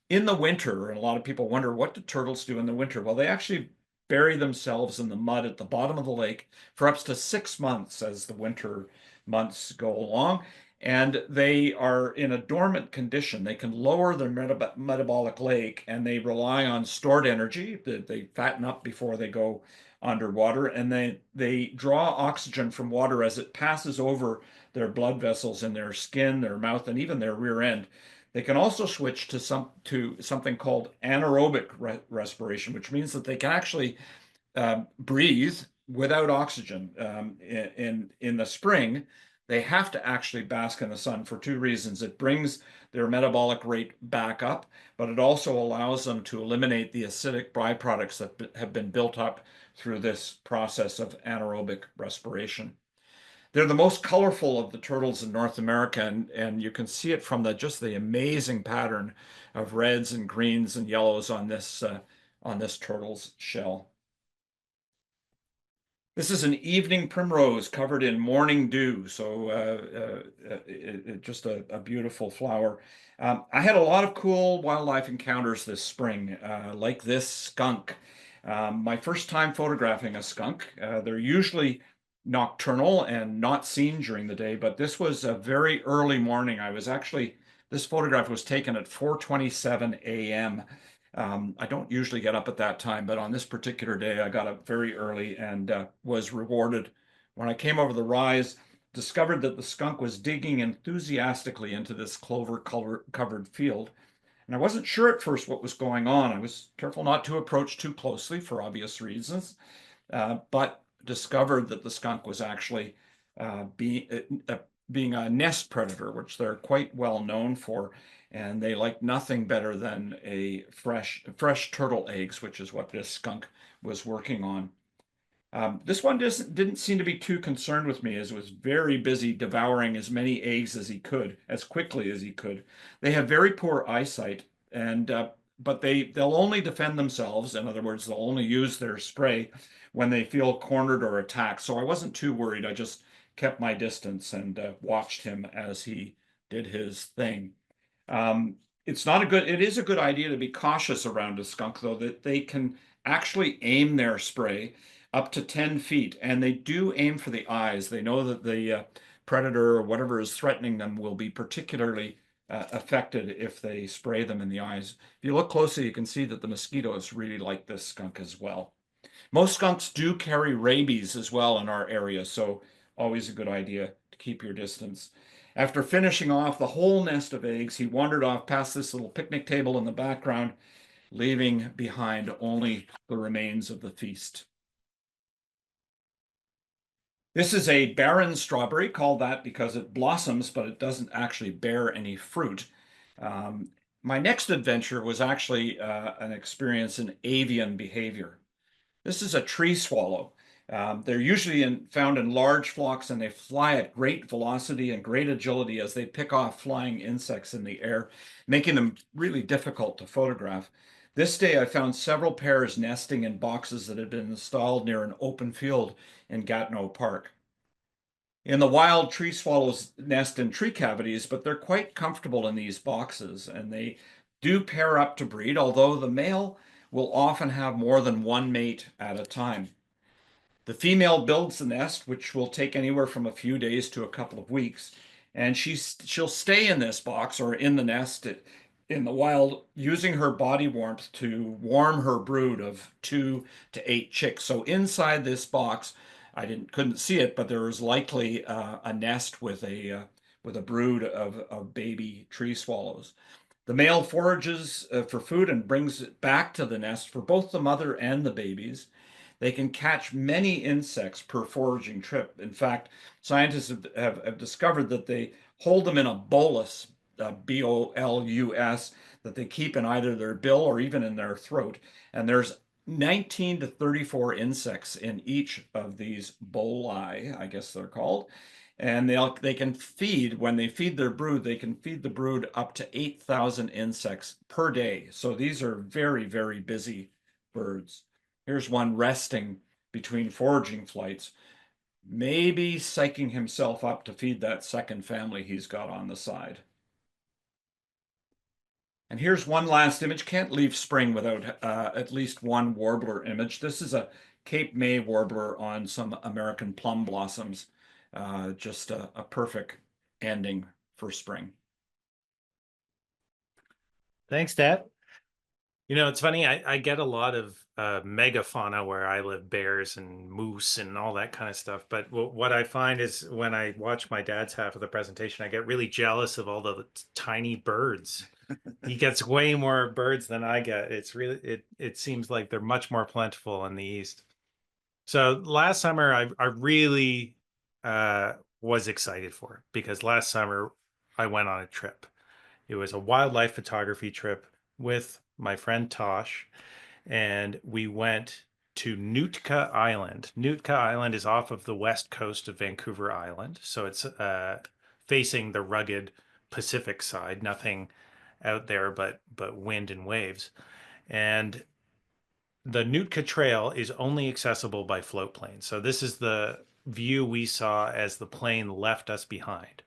C: In the winter, and a lot of people wonder, what do turtles do in the winter? Well, they actually bury themselves in the mud at the bottom of the lake for up to 6 months as the winter months go along. And they are in a dormant condition. They can lower their metabolic rate, and they rely on stored energy. They fatten up before they go underwater, and they draw oxygen from water as it passes over their blood vessels in their skin, their mouth, and even their rear end. They can also switch to something called anaerobic respiration, which means that they can actually breathe without oxygen. In the spring, they have to actually bask in the sun for 2 reasons. It brings their metabolic rate back up, but it also allows them to eliminate the acidic byproducts that have been built up through this process of anaerobic respiration. They're the most colorful of the turtles in North America, and you can see it from just the amazing pattern of reds and greens and yellows on this turtle's shell. This is an evening primrose covered in morning dew, so just a beautiful flower. I had a lot of cool wildlife encounters this spring, like this skunk. My first time photographing a skunk. They're usually nocturnal and not seen during the day, but this was a very early morning. This photograph was taken at 4:27 a.m. I don't usually get up at that time, but on this particular day, I got up very early and was rewarded. When I came over the rise, discovered that the skunk was digging enthusiastically into this clover-covered field. And I wasn't sure at first what was going on. I was careful not to approach too closely for obvious reasons, but discovered that the skunk was actually being a nest predator, which they're quite well known for. And they like nothing better than fresh turtle eggs, which is what this skunk was working on. This one didn't seem to be too concerned with me, as it was very busy devouring as many eggs as he could, as quickly as he could. They have very poor eyesight, but they'll only defend themselves. In other words, they'll only use their spray when they feel cornered or attacked. So I wasn't too worried. I just kept my distance and watched him as he did his thing. It is a good idea to be cautious around a skunk, though, that they can actually aim their spray up to 10 feet, and they do aim for the eyes. They know that the predator or whatever is threatening them will be particularly affected if they spray them in the eyes. If you look closely, you can see that the mosquitoes really like this skunk as well. Most skunks do carry rabies as well in our area, so always a good idea to keep your distance. After finishing off the whole nest of eggs, he wandered off past this little picnic table in the background, leaving behind only the remains of the feast. This is a barren strawberry, called that because it blossoms, but it doesn't actually bear any fruit. My next adventure was actually an experience in avian behavior. This is a tree swallow. They're usually found in large flocks, and they fly at great velocity and great agility as they pick off flying insects in the air, making them really difficult to photograph. This day, I found several pairs nesting in boxes that had been installed near an open field in Gatineau Park. In the wild, tree swallows nest in tree cavities, but they're quite comfortable in these boxes, and they do pair up to breed, although the male will often have more than one mate at a time. The female builds the nest, which will take anywhere from a few days to a couple of weeks, and she'll stay in this box or in the nest in the wild, using her body warmth to warm her brood of 2 to 8 chicks. So inside this box, couldn't see it, but there was likely a nest with a brood of baby tree swallows. The male forages for food and brings it back to the nest for both the mother and the babies. They can catch many insects per foraging trip. In fact, scientists have discovered that they hold them in a bolus, B-O-L-U-S, that they keep in either their bill or even in their throat. And there's 19 to 34 insects in each of these boli, I guess they're called. And they can feed, when they feed their brood, they can feed the brood up to 8,000 insects per day. So these are very, very busy birds. Here's one resting between foraging flights, maybe psyching himself up to feed that second family he's got on the side. And here's one last image. Can't leave spring without at least one warbler image. This is a Cape May warbler on some American plum blossoms. Just a perfect ending for spring.
B: Thanks, Dad. You know, it's funny, I get a lot of megafauna where I live, bears and moose and all that kind of stuff. But what I find is when I watch my dad's half of the presentation, I get really jealous of all the tiny birds. He gets way more birds than I get. It's really, it seems like they're much more plentiful in the East. So last summer, I really was excited for it because last summer I went on a trip. It was a wildlife photography trip with my friend Tosh, and we went to Nootka Island. Nootka Island is off of the west coast of Vancouver Island, so it's facing the rugged Pacific side. Nothing out there but wind and waves. And the Nootka Trail is only accessible by float plane. So this is the view we saw as the plane left us behind.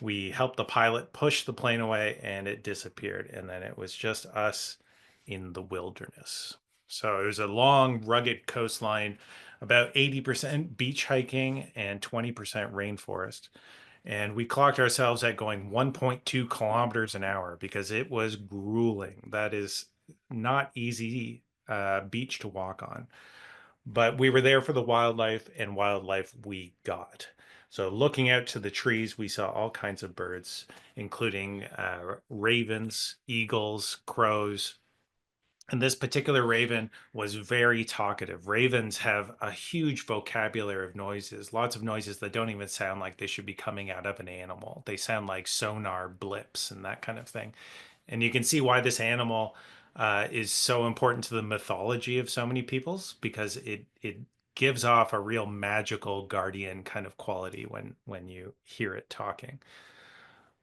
B: We helped the pilot push the plane away and it disappeared. And then it was just us in the wilderness. So it was a long, rugged coastline, about 80% beach hiking and 20% rainforest. And we clocked ourselves at going 1.2 kilometers an hour because it was grueling. That is not easy beach to walk on. But we were there for the wildlife, and wildlife we got. So looking out to the trees, we saw all kinds of birds, including ravens, eagles, crows. And this particular raven was very talkative. Ravens have a huge vocabulary of noises, lots of noises that don't even sound like they should be coming out of an animal. They sound like sonar blips and that kind of thing. And you can see why this animal is so important to the mythology of so many peoples, because it gives off a real magical guardian kind of quality when you hear it talking.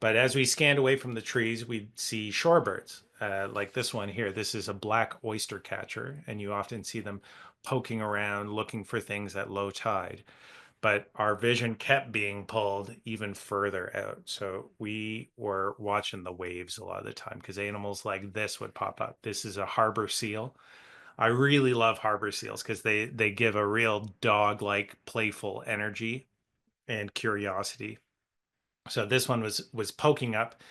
B: But as we scanned away from the trees, we'd see shorebirds, like this one here. This is a black oyster catcher, and you often see them poking around looking for things at low tide. But our vision kept being pulled even further out. So we were watching the waves a lot of the time because animals like this would pop up. This is a harbor seal. I really love harbor seals because they give a real dog-like playful energy and curiosity. So this one was poking up,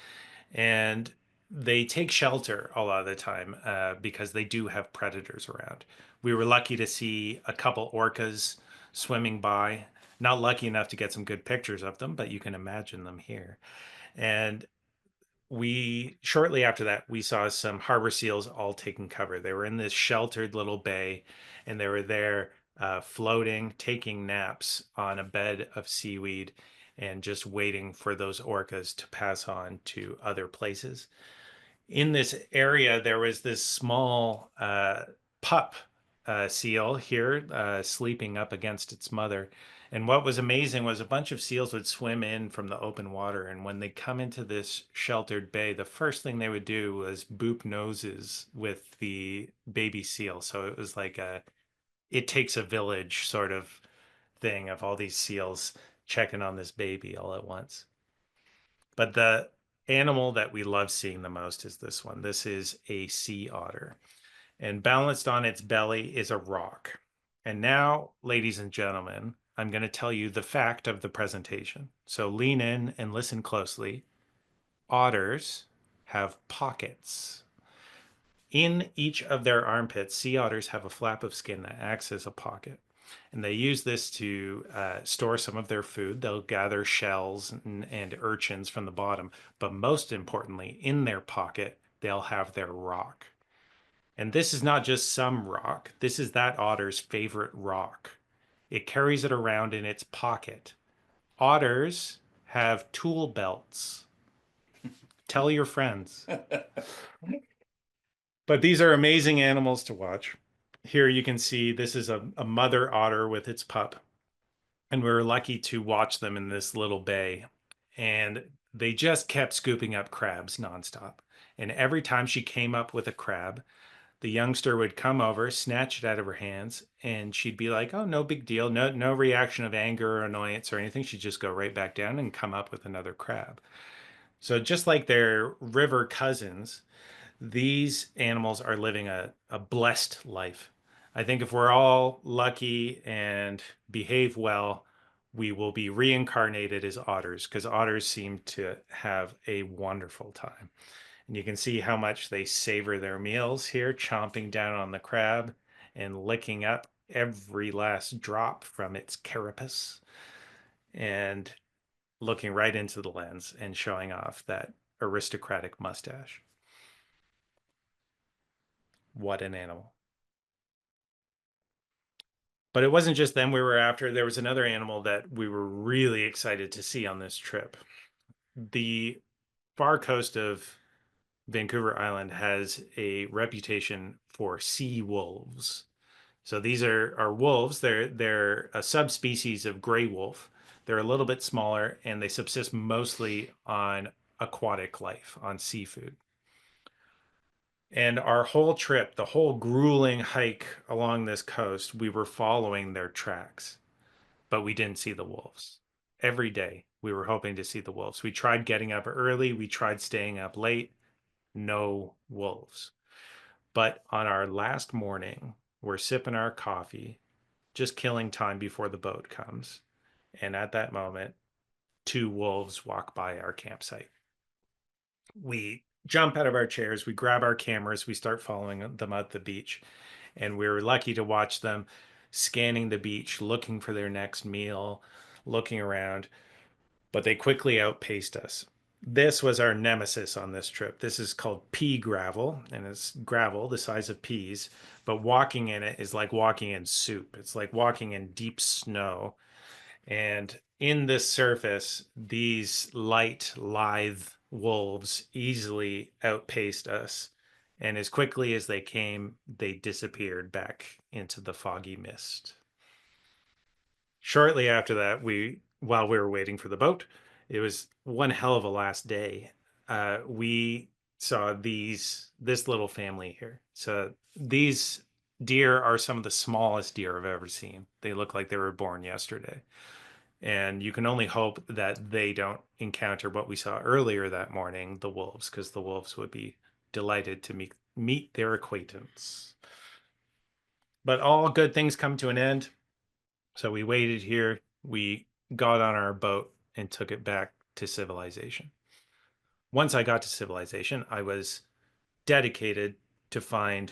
B: and they take shelter a lot of the time because they do have predators around. We were lucky to see a couple orcas swimming by, Not lucky enough to get some good pictures of them, but you can imagine them here. And shortly after that, we saw some harbor seals all taking cover. They were in this sheltered little bay, and they were there floating, taking naps on a bed of seaweed and just waiting for those orcas to pass on to other places. In this area, there was this small pup seal here sleeping up against its mother. And what was amazing was a bunch of seals would swim in from the open water. And when they come into this sheltered bay, the first thing they would do was boop noses with the baby seal. So it was like it takes a village sort of thing of all these seals checking on this baby all at once. But the animal that we love seeing the most is this one. This is a sea otter. And balanced on its belly is a rock. And now, ladies and gentlemen, I'm going to tell you the fact of the presentation. So lean in and listen closely. Otters have pockets. In each of their armpits, sea otters have a flap of skin that acts as a pocket. And they use this to store some of their food. They'll gather shells and urchins from the bottom. But most importantly, in their pocket, they'll have their rock. And this is not just some rock. This is that otter's favorite rock. It carries it around in its pocket. Otters have tool belts. Tell your friends. But these are amazing animals to watch. Here you can see this is a mother otter with its pup. And we were lucky to watch them in this little bay. And they just kept scooping up crabs nonstop. And every time she came up with a crab, the youngster would come over, snatch it out of her hands, and she'd be like, "Oh, no big deal. No reaction of anger or annoyance or anything." She'd just go right back down and come up with another crab. So just like their river cousins, these animals are living a blessed life. I think if we're all lucky and behave well, we will be reincarnated as otters because otters seem to have a wonderful time. And you can see how much they savor their meals here, chomping down on the crab and licking up every last drop from its carapace and looking right into the lens and showing off that aristocratic mustache. What an animal. But it wasn't just them we were after. There was another animal that we were really excited to see on this trip. The far coast of Vancouver Island has a reputation for sea wolves. So these are wolves. They're a subspecies of gray wolf. They're a little bit smaller and they subsist mostly on aquatic life, on seafood. And our whole trip, the whole grueling hike along this coast, we were following their tracks, but we didn't see the wolves. Every day we were hoping to see the wolves. We tried getting up early, we tried staying up late, no wolves. But on our last morning, we're sipping our coffee, just killing time before the boat comes. And at that moment, two wolves walk by our campsite. We jump out of our chairs, we grab our cameras, we start following them at the beach. And we were lucky to watch them scanning the beach, looking for their next meal, looking around, but they quickly outpaced us. This was our nemesis on this trip. This is called pea gravel, and it's gravel the size of peas, but walking in it is like walking in soup. It's like walking in deep snow. And in this surface, these light, lithe wolves easily outpaced us. And as quickly as they came, they disappeared back into the foggy mist. Shortly after that, while we were waiting for the boat, it was one hell of a last day. We saw this little family here. So these deer are some of the smallest deer I've ever seen. They look like they were born yesterday. And you can only hope that they don't encounter what we saw earlier that morning, the wolves, because the wolves would be delighted to meet their acquaintance. But all good things come to an end. So we waited here, we got on our boat and took it back to civilization. Once I got to civilization, I was dedicated to find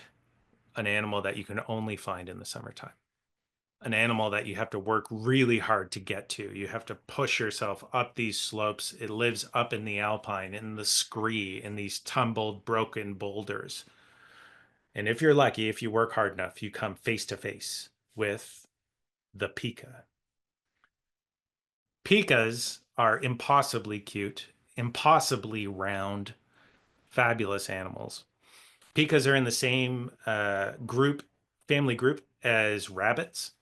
B: an animal that you can only find in the summertime. an animal that you have to work really hard to get to. You have to push yourself up these slopes. It lives up in the alpine, in the scree, in these tumbled, broken boulders. And if you're lucky, if you work hard enough, you come face to face with the pika. Pikas are impossibly cute, impossibly round, fabulous animals. Pikas are in the same family group as rabbits.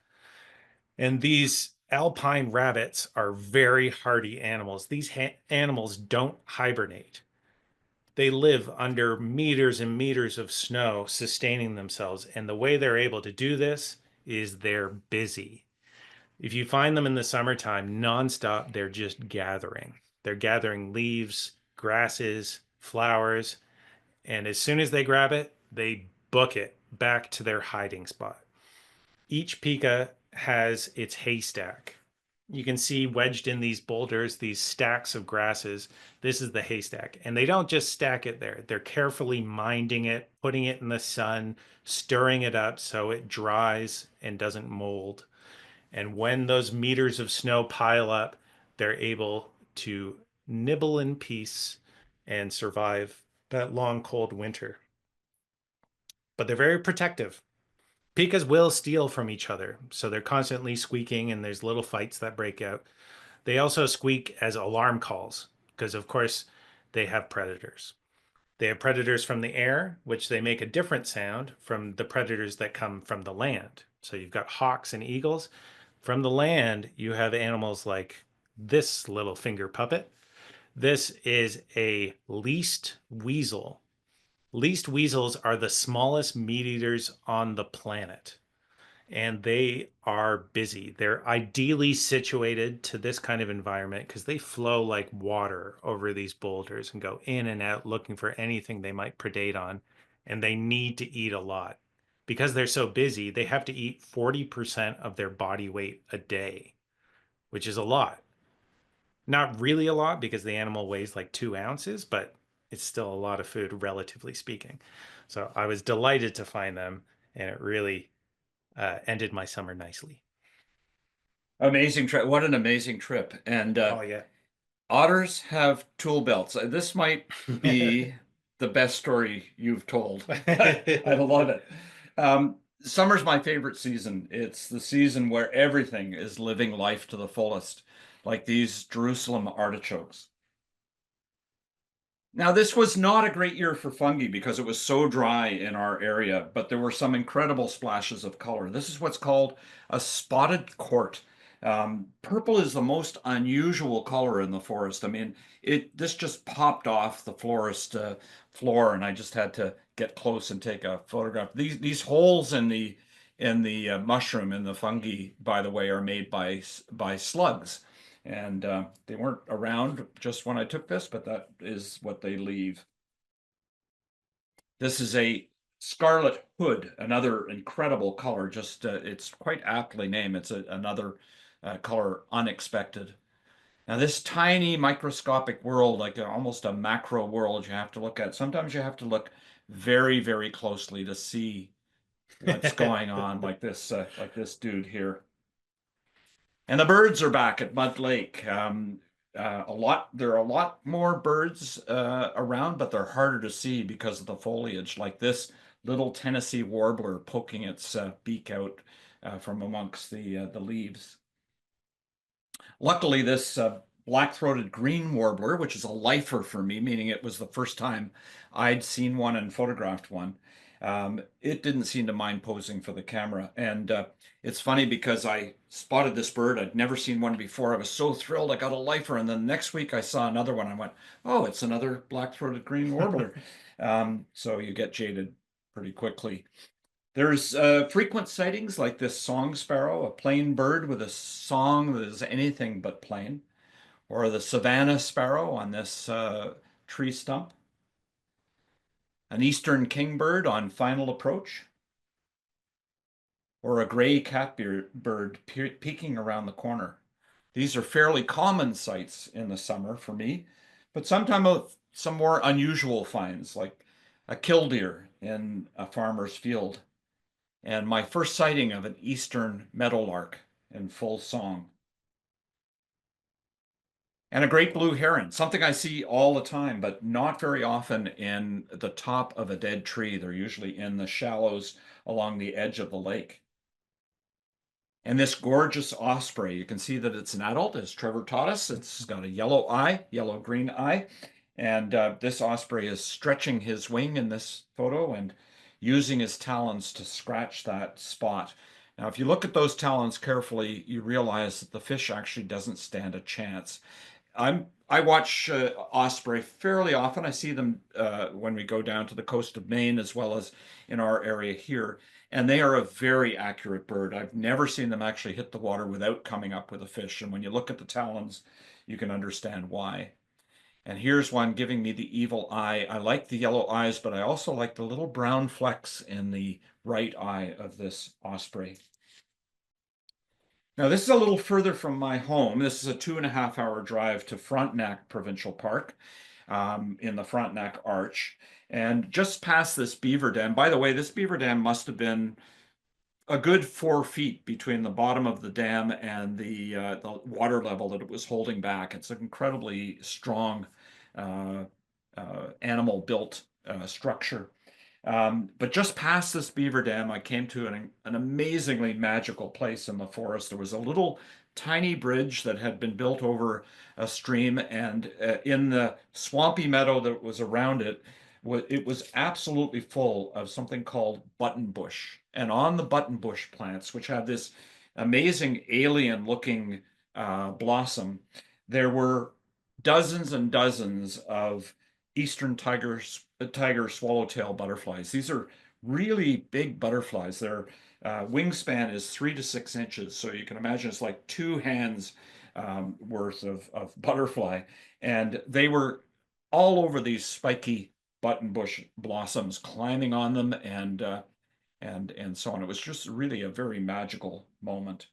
B: And these alpine rabbits are very hardy animals. These animals don't hibernate. They live under meters and meters of snow, sustaining themselves. And the way they're able to do this is they're busy. If you find them in the summertime nonstop, they're just gathering. They're gathering leaves, grasses, flowers, and as soon as they grab it, they book it back to their hiding spot. Each pika has its haystack. You can see wedged in these boulders, these stacks of grasses. This is the haystack. And they don't just stack it there. They're carefully minding it, putting it in the sun, stirring it up so it dries and doesn't mold. And when those meters of snow pile up, they're able to nibble in peace and survive that long, cold winter. But they're very protective. Pikas will steal from each other, so they're constantly squeaking and there's little fights that break out. They also squeak as alarm calls because, of course, they have predators. They have predators from the air, which they make a different sound from the predators that come from the land. So you've got hawks and eagles. From the land, you have animals like this little finger puppet. This is a least weasel. Least weasels are the smallest meat eaters on the planet, and they are busy. They're ideally situated to this kind of environment because they flow like water over these boulders and go in and out looking for anything they might predate on. And they need to eat a lot. Because they're so busy, they have to eat 40% of their body weight a day, which is a lot. Not really a lot because the animal weighs like 2 ounces, but it's still a lot of food, relatively speaking. So I was delighted to find them, and it really ended my summer nicely.
C: Amazing trip. What an amazing trip. And
B: Oh yeah.
C: otters have tool belts. This might be the best story you've told. I love it. Summer's my favorite season. It's the season where everything is living life to the fullest, like these Jerusalem artichokes. Now, this was not a great year for fungi because it was so dry in our area, but there were some incredible splashes of color. This is what's called a spotted court. Purple is the most unusual color in the forest. I mean, this just popped off the florist floor, and I just had to get close and take a photograph. These holes in the mushroom in the fungi, by the way, are made by slugs. And they weren't around just when I took this, but that is what they leave. This is a scarlet hood, another incredible color. Just it's quite aptly named. It's another color unexpected. Now this tiny microscopic world, like almost a macro world, you have to look at. Sometimes you have to look very, very closely to see what's going on, like this dude here. And the birds are back at Mud Lake. There are a lot more birds around, but they're harder to see because of the foliage, like this little Tennessee warbler poking its beak out from amongst the leaves. Luckily, this black-throated green warbler, which is a lifer for me, meaning it was the first time I'd seen one and photographed one, it didn't seem to mind posing for the camera. And it's funny because I spotted this bird. I'd never seen one before. I was so thrilled I got a lifer. And then next week I saw another one. I went, oh, it's another black-throated green warbler. So you get jaded pretty quickly. There's frequent sightings like this song sparrow, a plain bird with a song that is anything but plain, or the savanna sparrow on this tree stump, an eastern kingbird on final approach, or a gray catbird peeking around the corner. These are fairly common sights in the summer for me, but sometimes some more unusual finds, like a killdeer in a farmer's field. and my first sighting of an eastern meadowlark in full song. And a great blue heron, something I see all the time, but not very often in the top of a dead tree. They're usually in the shallows along the edge of the lake. And this gorgeous osprey, you can see that it's an adult, as Trevor taught us. It's got a yellow eye, yellow-green eye. And this osprey is stretching his wing in this photo and using his talons to scratch that spot. Now, if you look at those talons carefully, you realize that the fish actually doesn't stand a chance. I watch osprey fairly often. I see them when we go down to the coast of Maine as well as in our area here, and they are a very accurate bird. I've never seen them actually hit the water without coming up with a fish, and when you look at the talons, you can understand why. And here's one giving me the evil eye. I like the yellow eyes, but I also like the little brown flecks in the right eye of this osprey. Now, this is a little further from my home. This is a 2.5 hour drive to Frontenac Provincial Park in the Frontenac Arch. And just past this beaver dam, by the way, this beaver dam must have been a good 4 feet between the bottom of the dam and the water level that it was holding back. It's an incredibly strong animal-built structure. But just past this beaver dam, I came to an amazingly magical place in the forest. There was a little tiny bridge that had been built over a stream, and in the swampy meadow that was around it, it was absolutely full of something called buttonbush. And on the buttonbush plants, which had this amazing alien-looking blossom, there were dozens and dozens of eastern tiger swallowtail butterflies. These are really big butterflies. Their wingspan is 3 to 6 inches, so you can imagine it's like 2 hands worth of butterfly. And they were all over these spiky buttonbush blossoms, climbing on them and so on. It was just really a very magical moment.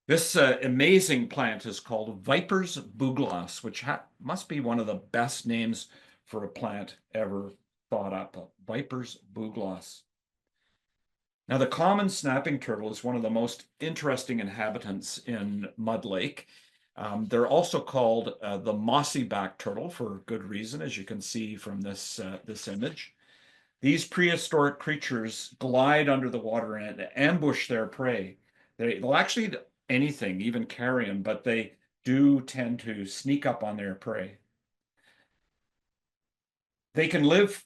C: This amazing plant is called Viper's bugloss, which must be one of the best names for a plant ever thought up. Viper's bugloss. Now, the common snapping turtle is one of the most interesting inhabitants in Mud Lake. They're also called the mossy back turtle for good reason, as you can see from this image. These prehistoric creatures glide under the water and ambush their prey. They'll actually eat anything, even carrion, but they do tend to sneak up on their prey. They can live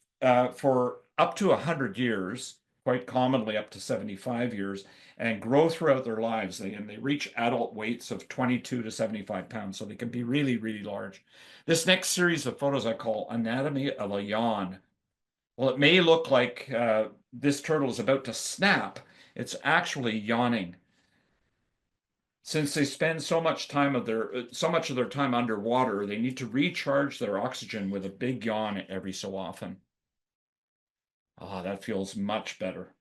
C: for up to 100 years, quite commonly up to 75 years, and grow throughout their lives. They reach adult weights of 22 to 75 pounds, so they can be really, really large. This next series of photos I call Anatomy of a Yawn. Well, it may look like this turtle is about to snap. It's actually yawning. Since they spend so much of their time underwater, they need to recharge their oxygen with a big yawn every so often. Ah, that feels much better.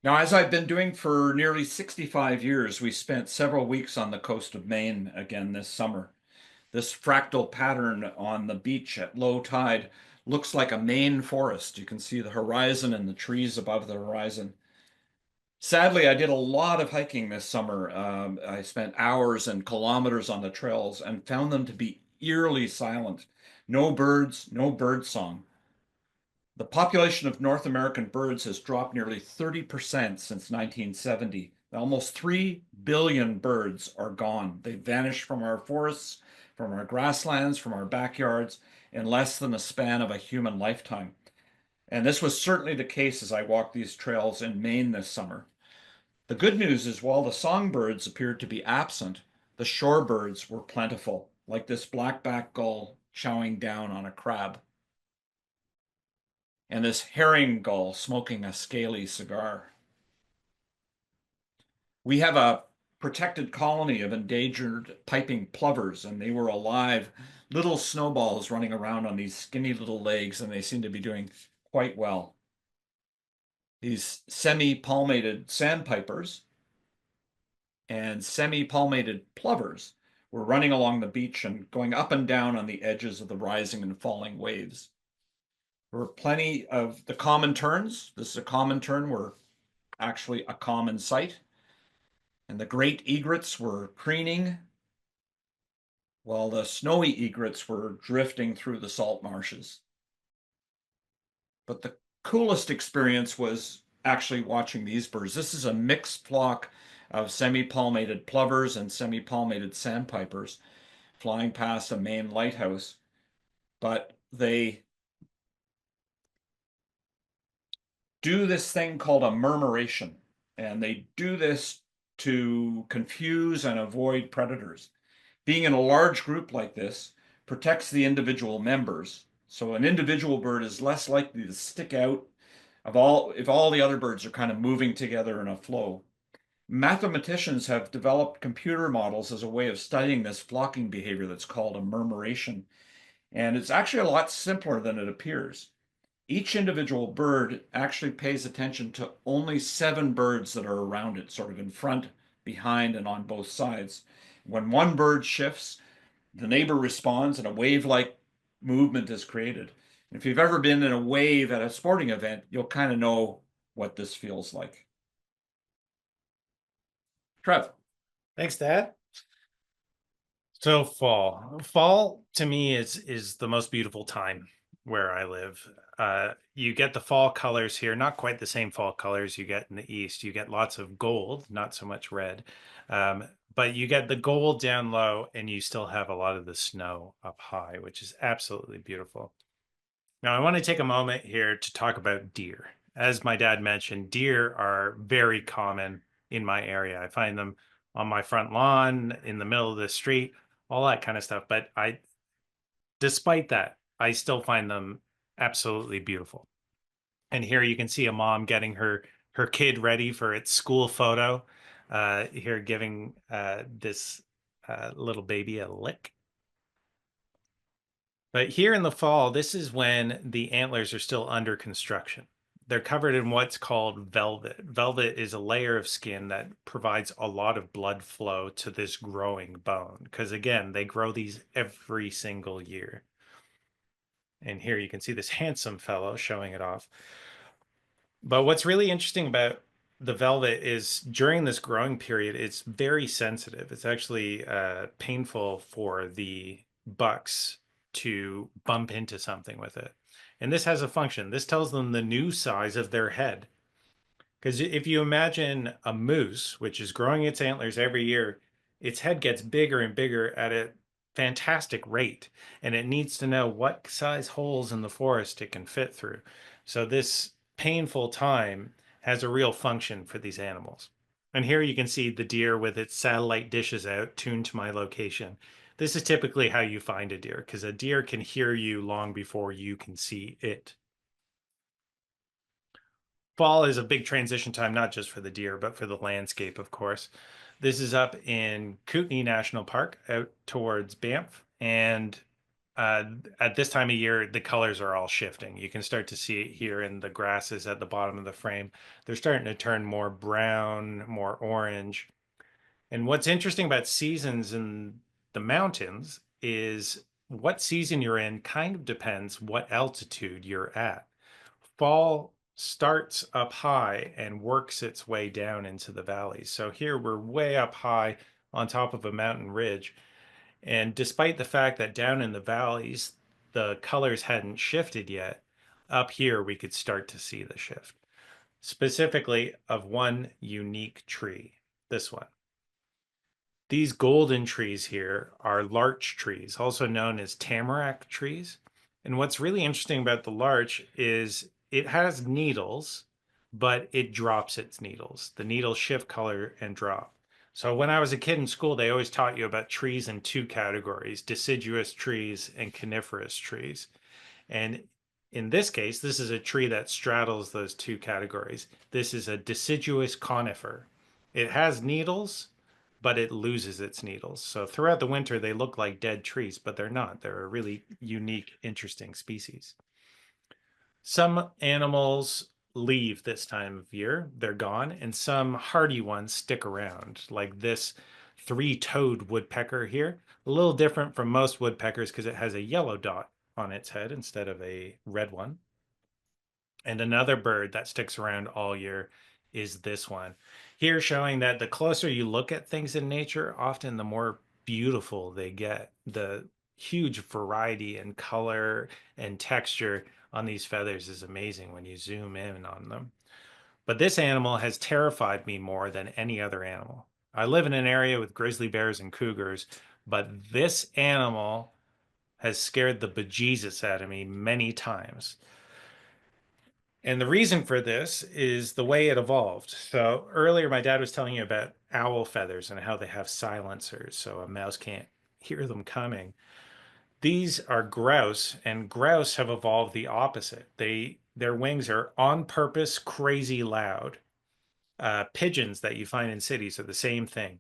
C: Now, as I've been doing for nearly 65 years, we spent several weeks on the coast of Maine again this summer. This fractal pattern on the beach at low tide looks like a Maine forest. You can see the horizon and the trees above the horizon. Sadly, I did a lot of hiking this summer. I spent hours and kilometers on the trails and found them to be eerily silent. No birds, no bird song. The population of North American birds has dropped nearly 30% since 1970. Almost 3 billion birds are gone. They vanished from our forests, from our grasslands, from our backyards in less than the span of a human lifetime. And this was certainly the case as I walked these trails in Maine this summer. The good news is while the songbirds appeared to be absent, the shorebirds were plentiful, like this black-backed gull chowing down on a crab, and this herring gull smoking a scaly cigar. We have a protected colony of endangered piping plovers, and they were alive, little snowballs running around on these skinny little legs, and they seem to be doing quite well. These semi-palmated sandpipers and semi-palmated plovers were running along the beach and going up and down on the edges of the rising and falling waves. There were plenty of the common terns. This is a common tern, were actually a common sight. And the great egrets were preening, while the snowy egrets were drifting through the salt marshes. But the coolest experience was actually watching these birds. This is a mixed flock of semi-palmated plovers and semi-palmated sandpipers flying past a main lighthouse. But they do this thing called a murmuration, and they do this to confuse and avoid predators. Being in a large group like this protects the individual members. So an individual bird is less likely to stick out if all the other birds are kind of moving together in a flow. Mathematicians have developed computer models as a way of studying this flocking behavior that's called a murmuration. And it's actually a lot simpler than it appears. Each individual bird actually pays attention to only 7 birds that are around it, sort of in front, behind, and on both sides. When one bird shifts, the neighbor responds and a wave-like movement is created. And if you've ever been in a wave at a sporting event, you'll kind of know what this feels like. Trev.
B: Thanks, Dad. So fall to me is the most beautiful time where I live. You get the fall colors here, not quite the same fall colors you get in the east. You get lots of gold, not so much red, but you get the gold down low, and you still have a lot of the snow up high, which is absolutely beautiful. Now, I want to take a moment here to talk about deer. As my dad mentioned, deer are very common in my area. I find them on my front lawn, in the middle of the street, all that kind of stuff. But despite that, I still find them absolutely beautiful. And here you can see a mom getting her kid ready for its school photo. Here giving this little baby a lick. But here in the fall, this is when the antlers are still under construction. They're covered in what's called velvet. Velvet is a layer of skin that provides a lot of blood flow to this growing bone. Because again, they grow these every single year. And here you can see this handsome fellow showing it off. But what's really interesting about the velvet is during this growing period, it's very sensitive. It's actually painful for the bucks to bump into something with it. And this has a function. This tells them the new size of their head. Because if you imagine a moose, which is growing its antlers every year, its head gets bigger and bigger at a fantastic rate. And it needs to know what size holes in the forest it can fit through. So this painful time has a real function for these animals. And here you can see the deer with its satellite dishes out, tuned to my location. This is typically how you find a deer, because a deer can hear you long before you can see it. Fall is a big transition time, not just for the deer, but for the landscape, of course. This is up in Kootenay National Park out towards Banff. And at this time of year, the colors are all shifting. You can start to see it here in the grasses at the bottom of the frame. They're starting to turn more brown, more orange. And what's interesting about seasons in the mountains is what season you're in kind of depends what altitude you're at. Fall starts up high and works its way down into the valleys. So here we're way up high on top of a mountain ridge. And despite the fact that down in the valleys, the colors hadn't shifted yet, up here we could start to see the shift, specifically of one unique tree, this one. These golden trees here are larch trees, also known as tamarack trees. And what's really interesting about the larch is it has needles, but it drops its needles. The needles shift color and drop. So when I was a kid in school, they always taught you about trees in 2 categories, deciduous trees and coniferous trees. And in this case, this is a tree that straddles those 2 categories. This is a deciduous conifer. It has needles, but it loses its needles. So throughout the winter, they look like dead trees, but they're not. They're a really unique, interesting species. Some animals leave this time of year, they're gone, and some hardy ones stick around, like this 3-toed woodpecker here. A little different from most woodpeckers because it has a yellow dot on its head instead of a red one. And another bird that sticks around all year is this one. Here showing that the closer you look at things in nature, often the more beautiful they get. The huge variety in color and texture on these feathers is amazing when you zoom in on them. But this animal has terrified me more than any other animal. I live in an area with grizzly bears and cougars, but this animal has scared the bejesus out of me many times. And the reason for this is the way it evolved. So earlier, my dad was telling you about owl feathers and how they have silencers, so a mouse can't hear them coming. These are grouse, and grouse have evolved the opposite. Their wings are on purpose crazy loud. Pigeons that you find in cities are the same thing.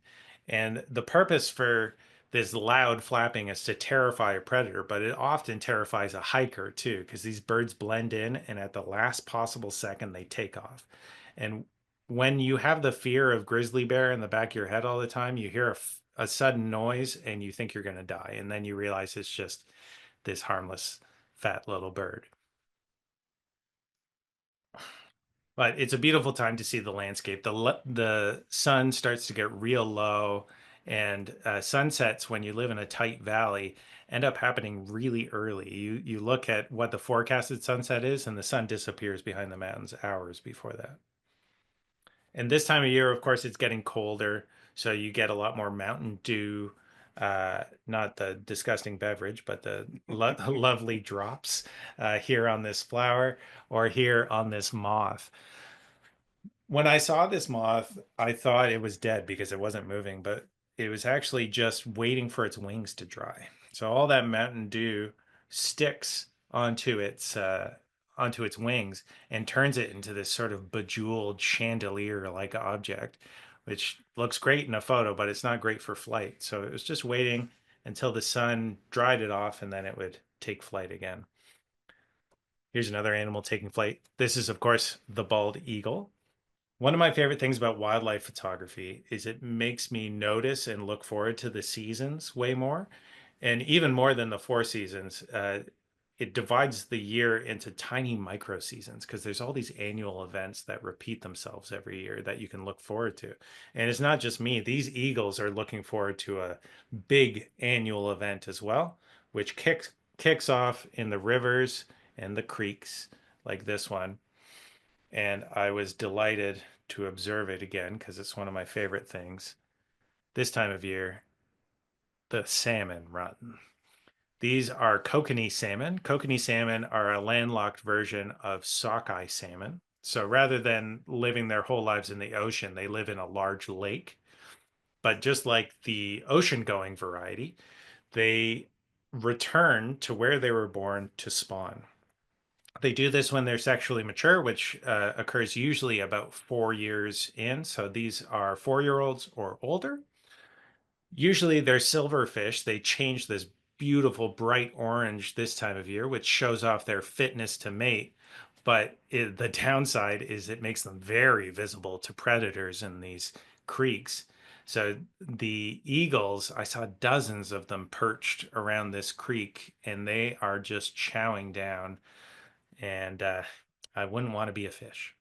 B: And the purpose for this loud flapping is to terrify a predator, but it often terrifies a hiker too, because these birds blend in and at the last possible second they take off. And when you have the fear of grizzly bear in the back of your head all the time, you hear a sudden noise and you think you're going to die. And then you realize it's just this harmless, fat little bird. But it's a beautiful time to see the landscape. The sun starts to get real low, and sunsets when you live in a tight valley end up happening really early. You look at what the forecasted sunset is, and the sun disappears behind the mountains hours before that. And this time of year, of course, it's getting colder, so you get a lot more mountain dew. Not the disgusting beverage, but the lovely drops here on this flower or here on this moth. When I saw this moth, I thought it was dead because it wasn't moving, but it was actually just waiting for its wings to dry. So all that Mountain Dew sticks onto its wings and turns it into this sort of bejeweled chandelier-like object, which looks great in a photo, but it's not great for flight. So it was just waiting until the sun dried it off, and then it would take flight again. Here's another animal taking flight. This is, of course, the bald eagle. One of my favorite things about wildlife photography is it makes me notice and look forward to the seasons way more. And even more than the four seasons, it divides the year into tiny micro seasons because there's all these annual events that repeat themselves every year that you can look forward to. And it's not just me, these eagles are looking forward to a big annual event as well, which kicks off in the rivers and the creeks like this one, and I was delighted to observe it again because it's one of my favorite things. This time of year, the salmon run. These are kokanee salmon. Kokanee salmon are a landlocked version of sockeye salmon. So rather than living their whole lives in the ocean, they live in a large lake. But just like the ocean-going variety, they return to where they were born to spawn. They do this when they're sexually mature, which occurs usually about 4 years in. So these are 4-year-olds or older. Usually they're silverfish. They change this beautiful bright orange this time of year, which shows off their fitness to mate. But the downside is it makes them very visible to predators in these creeks. So the eagles, I saw dozens of them perched around this creek, and they are just chowing down, and I wouldn't want to be a fish.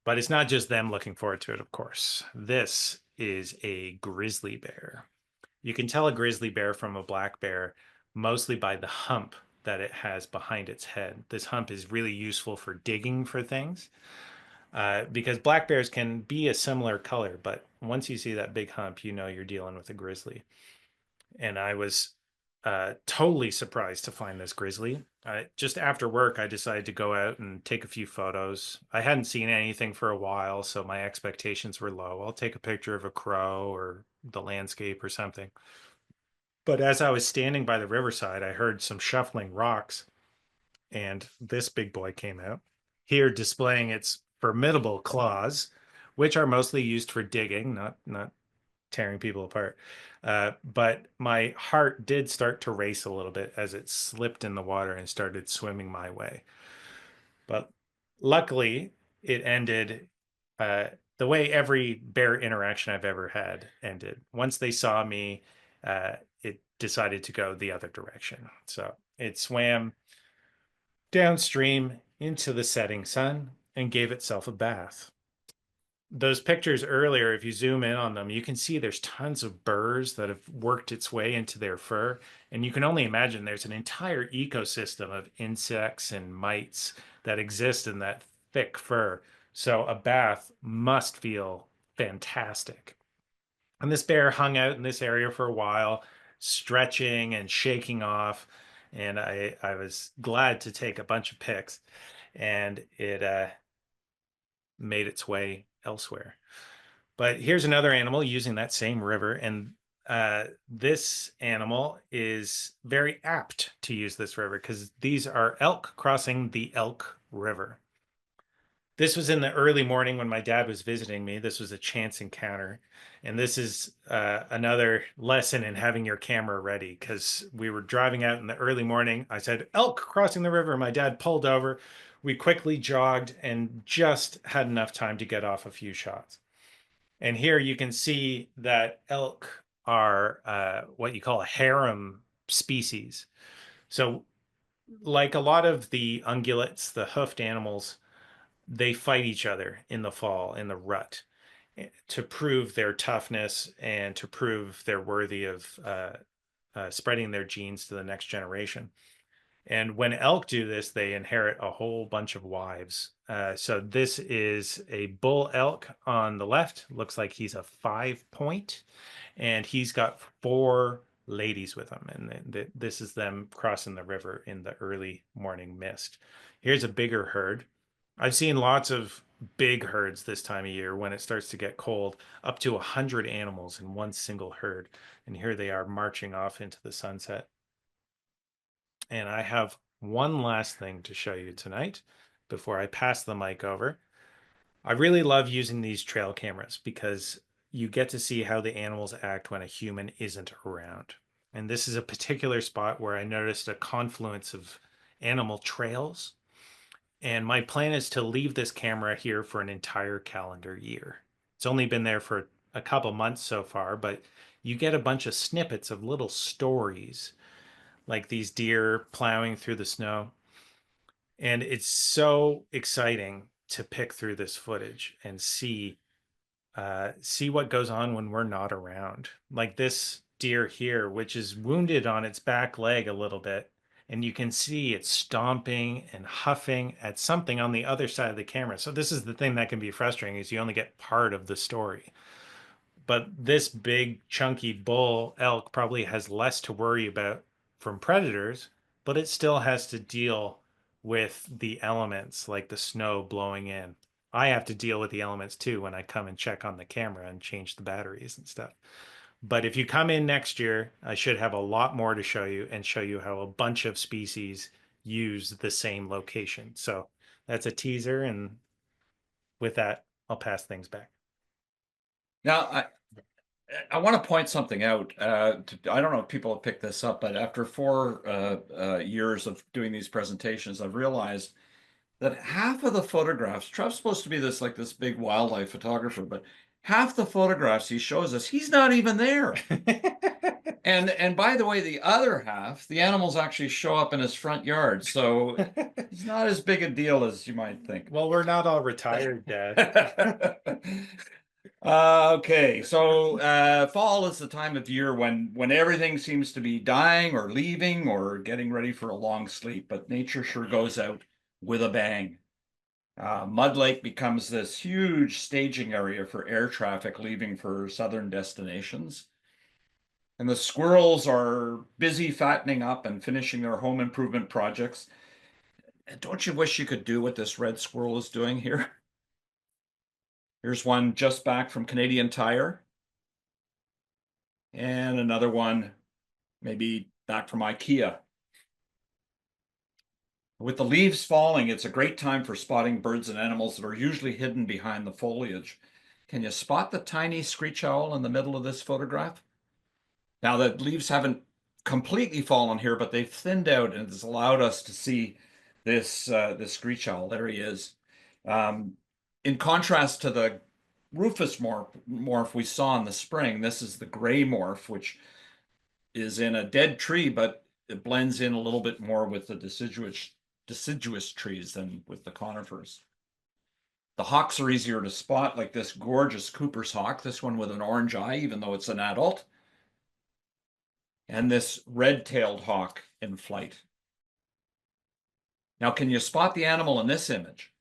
B: But it's not just them looking forward to it, of course. This is a grizzly bear. You can tell a grizzly bear from a black bear mostly by the hump that it has behind its head. This hump is really useful for digging for things because black bears can be a similar color, but once you see that big hump, you know you're dealing with a grizzly. And I was totally surprised to find this grizzly. Just after work, I decided to go out and take a few photos. I hadn't seen anything for a while, so my expectations were low. I'll take a picture of a crow or the landscape or something. But as I was standing by the riverside, I heard some shuffling rocks, and this big boy came out, here displaying its formidable claws, which are mostly used for digging, not tearing people apart. But my heart did start to race a little bit as it slipped in the water and started swimming my way. But luckily, it ended the way every bear interaction I've ever had ended. Once they saw me, it decided to go the other direction. So it swam downstream into the setting sun and gave itself a bath. Those pictures earlier, if you zoom in on them, you can see there's tons of burrs that have worked its way into their fur. And you can only imagine there's an entire ecosystem of insects and mites that exist in that thick fur. So a bath must feel fantastic. And this bear hung out in this area for a while, stretching and shaking off. And I was glad to take a bunch of pics, and it made its way elsewhere. But here's another animal using that same river, and this animal is very apt to use this river because these are elk crossing the Elk River. This was in the early morning when my dad was visiting me. This was a chance encounter. And this is another lesson in having your camera ready, because we were driving out in the early morning. I said, elk crossing the river. My dad pulled over. We quickly jogged and just had enough time to get off a few shots. And here you can see that elk are what you call a harem species. So like a lot of the ungulates, the hoofed animals, they fight each other in the fall, in the rut, to prove their toughness and to prove they're worthy of spreading their genes to the next generation. And when elk do this, they inherit a whole bunch of wives. So this is a bull elk on the left. Looks like he's a 5-point, and he's got 4 ladies with him. And this is them crossing the river in the early morning mist. Here's a bigger herd. I've seen lots of big herds this time of year when it starts to get cold, up to 100 animals in one single herd. And here they are marching off into the sunset. And I have one last thing to show you tonight before I pass the mic over. I really love using these trail cameras because you get to see how the animals act when a human isn't around. And this is a particular spot where I noticed a confluence of animal trails. And my plan is to leave this camera here for an entire calendar year. It's only been there for a couple months so far, but you get a bunch of snippets of little stories, like these deer plowing through the snow. And it's so exciting to pick through this footage and see what goes on when we're not around. Like this deer here, which is wounded on its back leg a little bit, and you can see it stomping and huffing at something on the other side of the camera. So this is the thing that can be frustrating, is you only get part of the story. But this big chunky bull elk probably has less to worry about from predators, but it still has to deal with the elements like the snow blowing in. I have to deal with the elements too when I come and check on the camera and change the batteries and stuff. But if you come in next year, I should have a lot more to show you, and show you how a bunch of species use the same location. So that's a teaser. And with that, I'll pass things back.
C: Now, I want to point something out. I don't know if people have picked this up, but after 4 years of doing these presentations, I've realized that half of the photographs, Trev's supposed to be this big wildlife photographer, but half the photographs he shows us, he's not even there. And by the way, the other half, the animals actually show up in his front yard. So it's not as big a deal as you might think.
B: Well, we're not all retired, Dad.
C: Okay, so fall is the time of year when everything seems to be dying or leaving or getting ready for a long sleep, but nature sure goes out with a bang. Mud Lake becomes this huge staging area for air traffic leaving for southern destinations. And the squirrels are busy fattening up and finishing their home improvement projects. And don't you wish you could do what this red squirrel is doing here? Here's one just back from Canadian Tire. And another one maybe back from IKEA. With the leaves falling, it's a great time for spotting birds and animals that are usually hidden behind the foliage. Can you spot the tiny screech owl in the middle of this photograph? Now, the leaves haven't completely fallen here, but they've thinned out, and it's allowed us to see this screech owl. There he is. In contrast to the rufous morph we saw in the spring, this is the gray morph, which is in a dead tree, but it blends in a little bit more with the deciduous deciduous trees than with the conifers. The hawks are easier to spot, like this gorgeous Cooper's hawk, this one with an orange eye, even though it's an adult, and this red-tailed hawk in flight. Now, can you spot the animal in this image?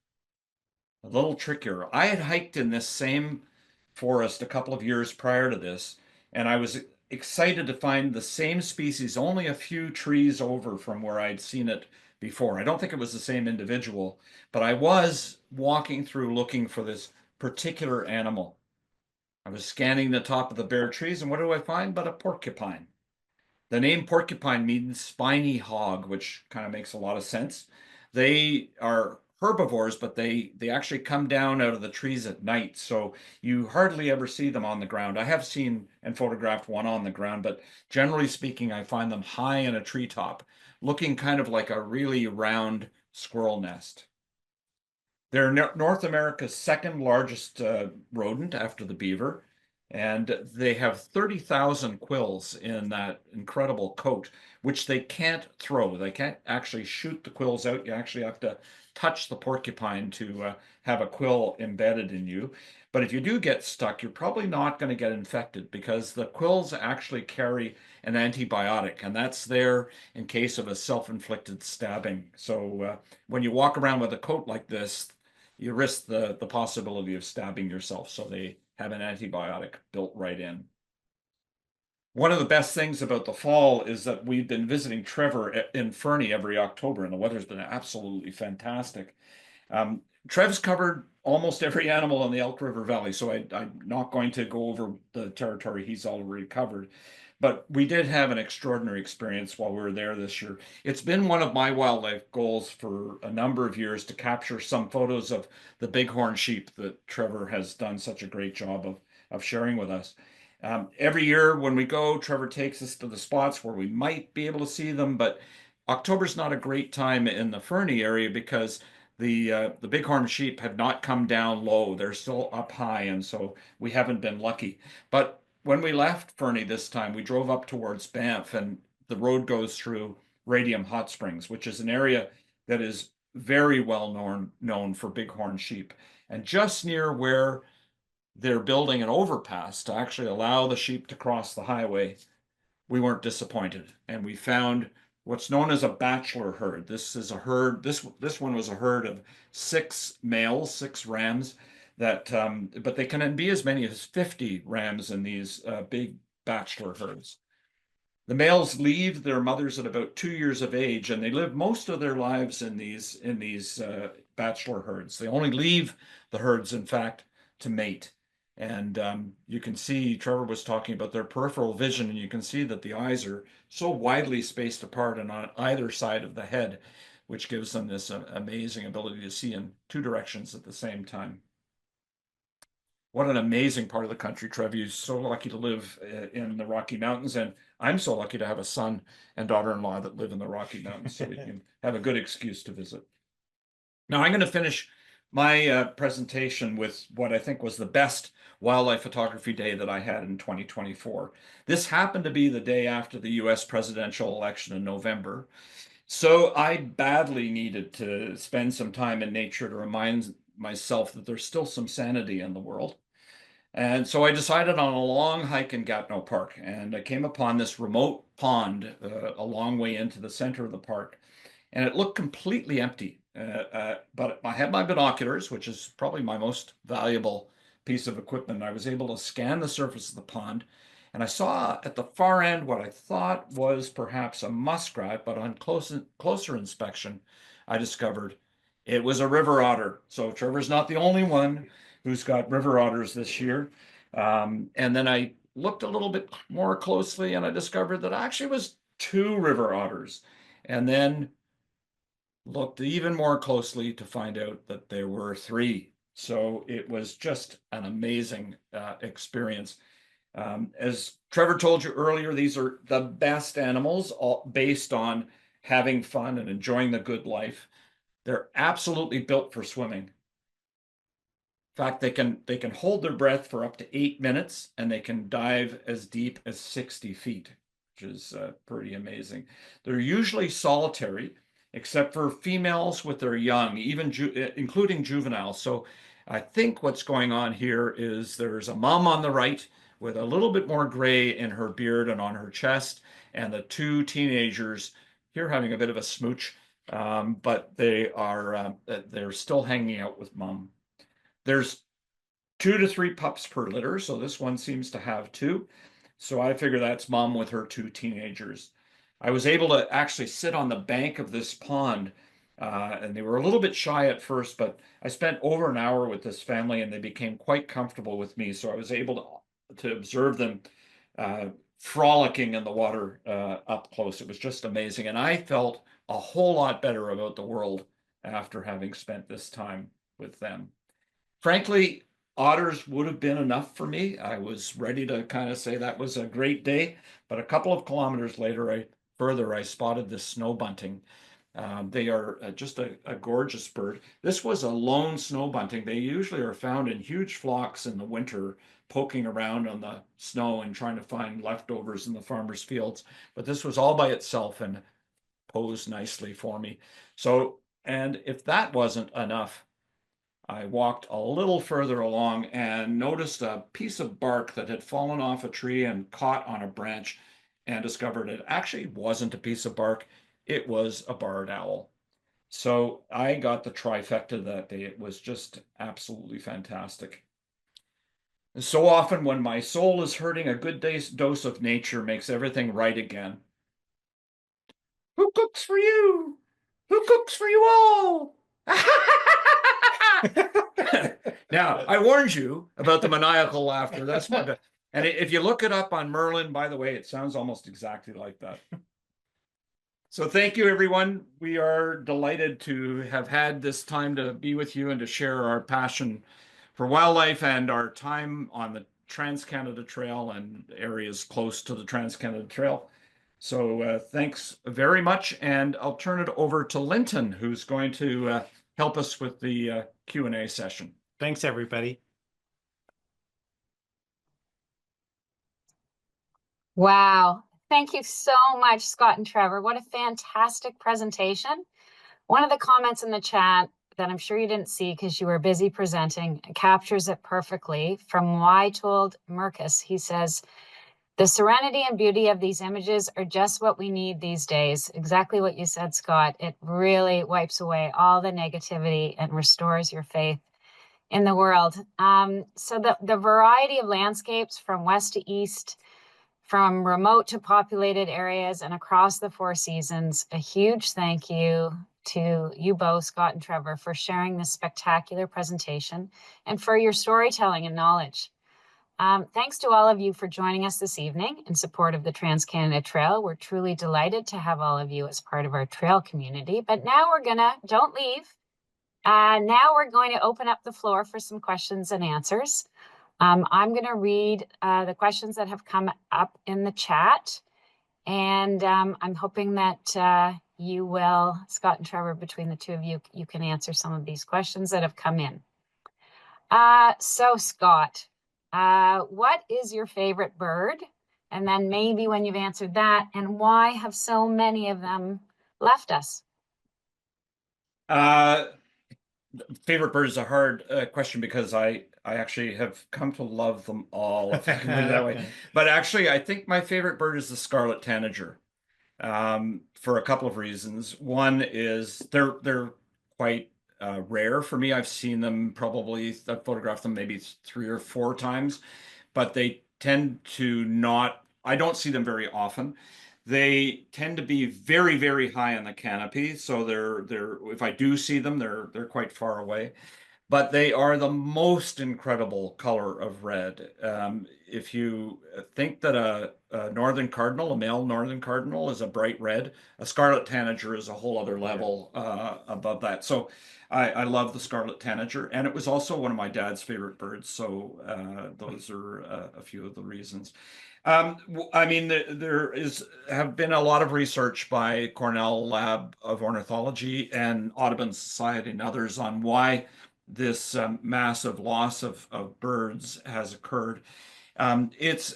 C: A little trickier. I had hiked in this same forest a couple of years prior to this, and I was excited to find the same species only a few trees over from where I'd seen it before. I don't think it was the same individual, but I was walking through looking for this particular animal. I was scanning the top of the bare trees, and what do I find but a porcupine? The name porcupine means spiny hog, which kind of makes a lot of sense. They are herbivores, but they actually come down out of the trees at night, so you hardly ever see them on the ground. I have seen and photographed one on the ground, but generally speaking, I find them high in a treetop, looking kind of like a really round squirrel nest. They're North America's second largest rodent after the beaver, and they have 30,000 quills in that incredible coat, which they can't throw. They can't actually shoot the quills out. You actually have to touch the porcupine to have a quill embedded in you. But if you do get stuck, you're probably not going to get infected because the quills actually carry an antibiotic, and that's there in case of a self-inflicted stabbing. So when you walk around with a coat like this, you risk the possibility of stabbing yourself. So they have an antibiotic built right in. One of the best things about the fall is that we've been visiting Trevor in Fernie every October, and the weather's been absolutely fantastic. Trev's covered almost every animal in the Elk River Valley, so I'm not going to go over the territory he's already covered. But we did have an extraordinary experience while we were there this year. It's been one of my wildlife goals for a number of years to capture some photos of the bighorn sheep that Trevor has done such a great job of sharing with us. Every year when we go, Trevor takes us to the spots where we might be able to see them, but October's not a great time in the Fernie area because the bighorn sheep have not come down low. They're still up high, and so we haven't been lucky. But when we left Fernie this time, we drove up towards Banff, and the road goes through Radium Hot Springs, which is an area that is very well known for bighorn sheep. And just near where they're building an overpass to actually allow the sheep to cross the highway, we weren't disappointed, and we found what's known as a bachelor herd. This is a herd. This one was a herd of 6 males, 6 rams. But they can be as many as 50 rams in these big bachelor herds. The males leave their mothers at about 2 years of age, and they live most of their lives in these bachelor herds. They only leave the herds, in fact, to mate. And you can see, Trevor was talking about their peripheral vision, and you can see that the eyes are so widely spaced apart and on either side of the head, which gives them this amazing ability to see in 2 directions at the same time. What an amazing part of the country, Trev. You're so lucky to live in the Rocky Mountains, and I'm so lucky to have a son and daughter-in-law that live in the Rocky Mountains, so we can have a good excuse to visit. Now, I'm going to finish my presentation with what I think was the best wildlife photography day that I had in 2024. This happened to be the day after the US presidential election in November. So I badly needed to spend some time in nature to remind myself that there's still some sanity in the world. And so I decided on a long hike in Gatineau Park, and I came upon this remote pond a long way into the center of the park, and it looked completely empty. But I had my binoculars, which is probably my most valuable piece of equipment. I was able to scan the surface of the pond, and I saw at the far end what I thought was perhaps a muskrat, but on closer inspection, I discovered it was a river otter. So Trevor's not the only one who's got river otters this year. And then I looked a little bit more closely, and I discovered that actually was 2 river otters. And then looked even more closely to find out that there were 3. So it was just an amazing experience. As Trevor told you earlier, these are the best animals, all based on having fun and enjoying the good life. They're absolutely built for swimming. In fact, they can hold their breath for up to 8 minutes, and they can dive as deep as 60 feet, which is pretty amazing. They're usually solitary, except for females with their young, even including juveniles. So I think what's going on here is there's a mom on the right with a little bit more gray in her beard and on her chest, and the two teenagers here having a bit of a smooch, but they're still hanging out with mom. There's 2 to 3 pups per litter, so this one seems to have 2. So I figure that's mom with her 2 teenagers. I was able to actually sit on the bank of this pond, and they were a little bit shy at first, but I spent over an hour with this family and they became quite comfortable with me. So I was able to observe them frolicking in the water up close. It was just amazing. And I felt a whole lot better about the world after having spent this time with them. Frankly, otters would have been enough for me. I was ready to kind of say that was a great day, but a couple of kilometers later, I spotted this snow bunting. They are just a gorgeous bird. This was a lone snow bunting. They usually are found in huge flocks in the winter, poking around on the snow and trying to find leftovers in the farmers' fields. But this was all by itself and posed nicely for me. So, and if that wasn't enough, I walked a little further along and noticed a piece of bark that had fallen off a tree and caught on a branch, and discovered it actually wasn't a piece of bark, it was a barred owl. So I got the trifecta that day. It was just absolutely fantastic. And so often when my soul is hurting, a good dose of nature makes everything right again. Who cooks for you? Who cooks for you all? Now, I warned you about the maniacal laughter. That's my bad. And if you look it up on Merlin, by the way, it sounds almost exactly like that. So thank you, everyone. We are delighted to have had this time to be with you and to share our passion for wildlife and our time on the Trans-Canada Trail and areas close to the Trans-Canada Trail. So thanks very much. And I'll turn it over to Linton, who's going to help us with the Q&A session.
B: Thanks, everybody.
A: Wow. Thank you so much, Scott and Trevor. What a fantastic presentation. One of the comments in the chat that I'm sure you didn't see because you were busy presenting captures it perfectly. From Why Told Mercus, he says, the serenity and beauty of these images are just what we need these days. Exactly what you said, Scott. It really wipes away all the negativity and restores your faith in the world. So the variety of landscapes from west to east, from remote to populated areas and across the 4 seasons, a huge thank you to you both, Scott and Trevor, for sharing this spectacular presentation and for your storytelling and knowledge. Thanks to all of you for joining us this evening in support of the Trans-Canada Trail. We're truly delighted to have all of you as part of our trail community. But now don't leave. Now we're going to open up the floor for some questions and answers. I'm going to read the questions that have come up in the chat. And I'm hoping that you will, Scott and Trevor, between the two of you, you can answer some of these questions that have come in. So Scott, what is your favorite bird? And then maybe when you've answered that, and why have so many of them left us?
C: Favorite bird is a hard question because I actually have come to love them all, if I can put it that way. But actually, I think my favorite bird is the scarlet tanager, for a couple of reasons. One is they're quite rare for me. I've seen them I've photographed them maybe 3 or 4 times, but they tend to not, I don't see them very often. They tend to be very, very high on the canopy. So if I do see them, they're quite far away. But they are the most incredible color of red. If you think that a northern cardinal, a male northern cardinal, is a bright red, a scarlet tanager is a whole other level above that. So I love the scarlet tanager, and it was also one of my dad's favorite birds. So those are a few of the reasons. I mean, there have been a lot of research by Cornell Lab of Ornithology and Audubon Society and others on why this massive loss of birds has occurred. It's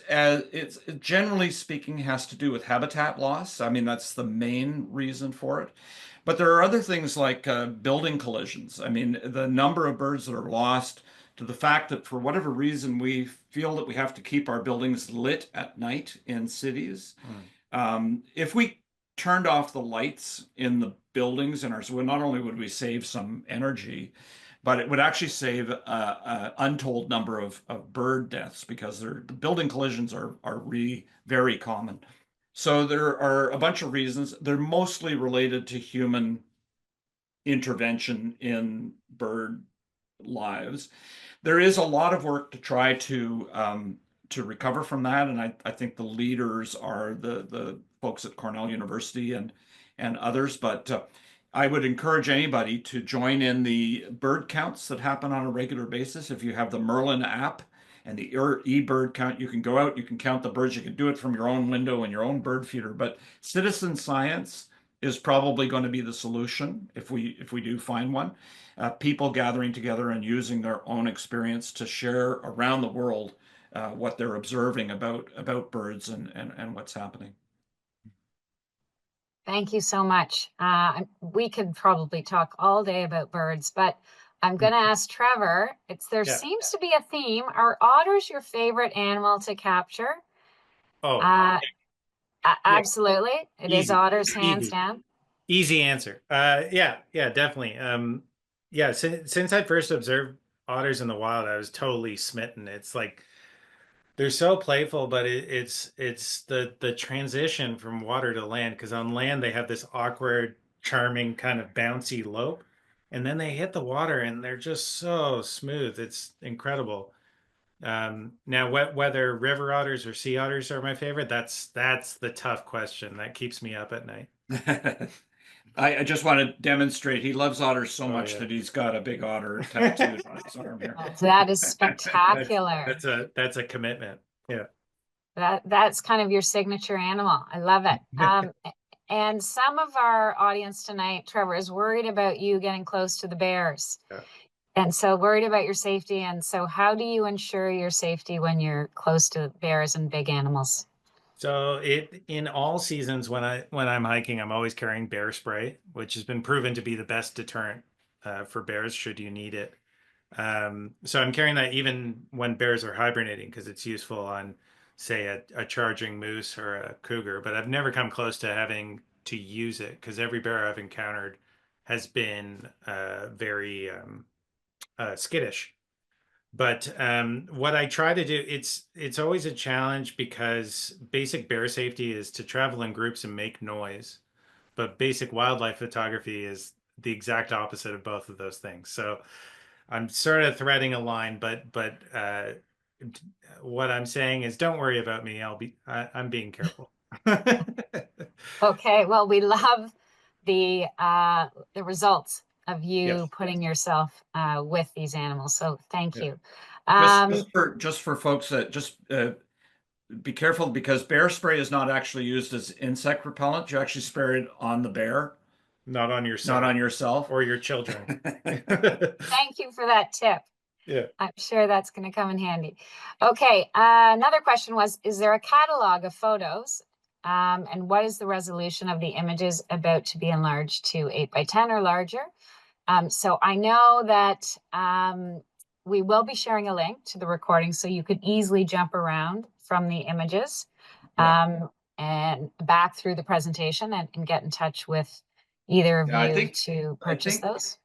C: generally speaking has to do with habitat loss. I mean, that's the main reason for it. But there are other things like building collisions. I mean, the number of birds that are lost to the fact that for whatever reason we feel that we have to keep our buildings lit at night in cities. If we turned off the lights in the buildings in our, so not only would we save some energy, but it would actually save an untold number of bird deaths because the building collisions are really very common. So there are a bunch of reasons. They're mostly related to human intervention in bird lives. There is a lot of work to try to recover from that, and I think the leaders are the folks at Cornell University and others. But I would encourage anybody to join in the bird counts that happen on a regular basis. If you have the Merlin app and the eBird count, you can go out, you can count the birds, you can do it from your own window in your own bird feeder. But citizen science is probably going to be the solution if we do find one. People gathering together and using their own experience to share around the world what they're observing about birds and what's happening.
A: Thank you so much. We could probably talk all day about birds, but I'm going to ask Trevor. There seems to be a theme. Are otters your favorite animal to capture?
B: Oh,
A: absolutely. It is otters, hands down.
B: Easy answer. Yeah, definitely. Yeah, since I first observed otters in the wild, I was totally smitten. It's like they're so playful, but it's the transition from water to land, because on land they have this awkward, charming kind of bouncy lope, and then they hit the water and they're just so smooth. It's incredible. Now, whether river otters or sea otters are my favorite, that's the tough question that keeps me up at night.
C: I just want to demonstrate he loves otters so much that he's got a big otter tattooed on his arm here.
A: Oh, that is spectacular.
B: That's a commitment. Yeah.
A: That's kind of your signature animal. I love it. And some of our audience tonight, Trevor, is worried about you getting close to the bears.
B: Yeah.
A: And so worried about your safety. And so how do you ensure your safety when you're close to bears and big animals?
B: So in all seasons when I'm hiking, I'm always carrying bear spray, which has been proven to be the best deterrent for bears should you need it. So I'm carrying that even when bears are hibernating, because it's useful on, say, a charging moose or a cougar. But I've never come close to having to use it, because every bear I've encountered has been very skittish. But what I try to do, it's always a challenge, because basic bear safety is to travel in groups and make noise. But basic wildlife photography is the exact opposite of both of those things. So I'm sort of threading a line, but what I'm saying is, don't worry about me. I'm being careful.
A: Okay, well, we love the results of you putting yourself with these animals. So thank you.
C: Just for folks that be careful, because bear spray is not actually used as insect repellent. You actually spray it on the bear.
B: Not on yourself.
C: Not on yourself.
B: Or your children.
A: Thank you for that tip.
B: Yeah.
A: I'm sure that's going to come in handy. Okay, another question was, is there a catalog of photos? And what is the resolution of the images about to be enlarged to 8x10 or larger? So I know that we will be sharing a link to the recording, so you could easily jump around from the images and back through the presentation and get in touch with either of you to purchase those.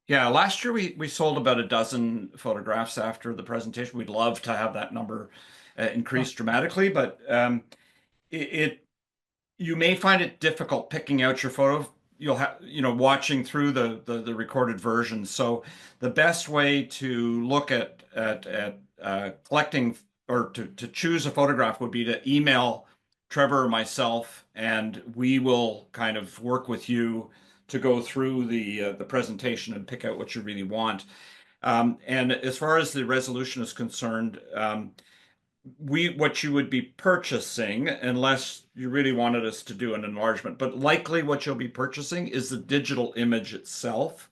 C: Yeah, last year we sold about a dozen photographs after the presentation. We'd love to have that number increase dramatically, but you may find it difficult picking out your photo. You'll have, watching through the recorded version. So the best way to look at collecting or to choose a photograph would be to email Trevor or myself, and we will kind of work with you to go through the presentation and pick out what you really want. And as far as the resolution is concerned, what you would be purchasing, unless you really wanted us to do an enlargement, but likely what you'll be purchasing is the digital image itself,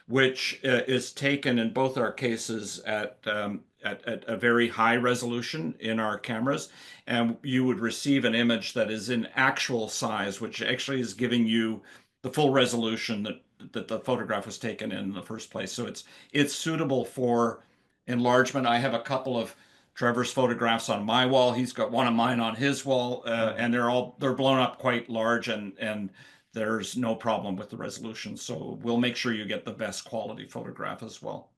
C: which is taken in both our cases at a very high resolution in our cameras, and you would receive an image that is in actual size, which actually is giving you the full resolution that the photograph was taken in the first place. So it's suitable for enlargement. I have a couple of Trevor's photographs on my wall. He's got one of mine on his wall, and they're blown up quite large, and there's no problem with the resolution. So we'll make sure you get the best quality photograph as well.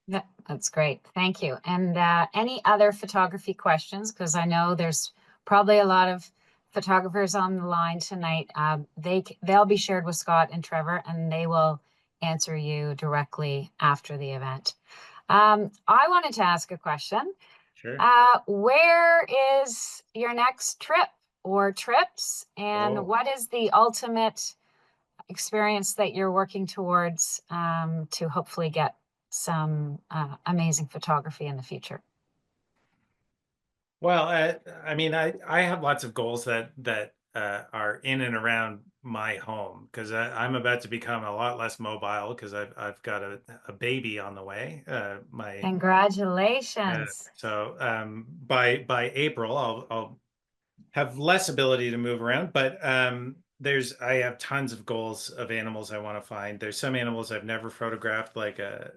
A: Yeah, that's great. Thank you. And any other photography questions? Because I know there's probably a lot of photographers on the line tonight. They'll be shared with Scott and Trevor, and they will answer you directly after the event. I wanted to ask a question.
B: Sure.
A: Where is your next trip or trips, and what is the ultimate experience that you're working towards to hopefully get some amazing photography in the future?
B: Well, I mean, I have lots of goals that are in and around my home, because I'm about to become a lot less mobile because I've got a baby on the way.
A: Congratulations.
B: So by April, I'll have less ability to move around, but I have tons of goals of animals I want to find. There's some animals I've never photographed, like a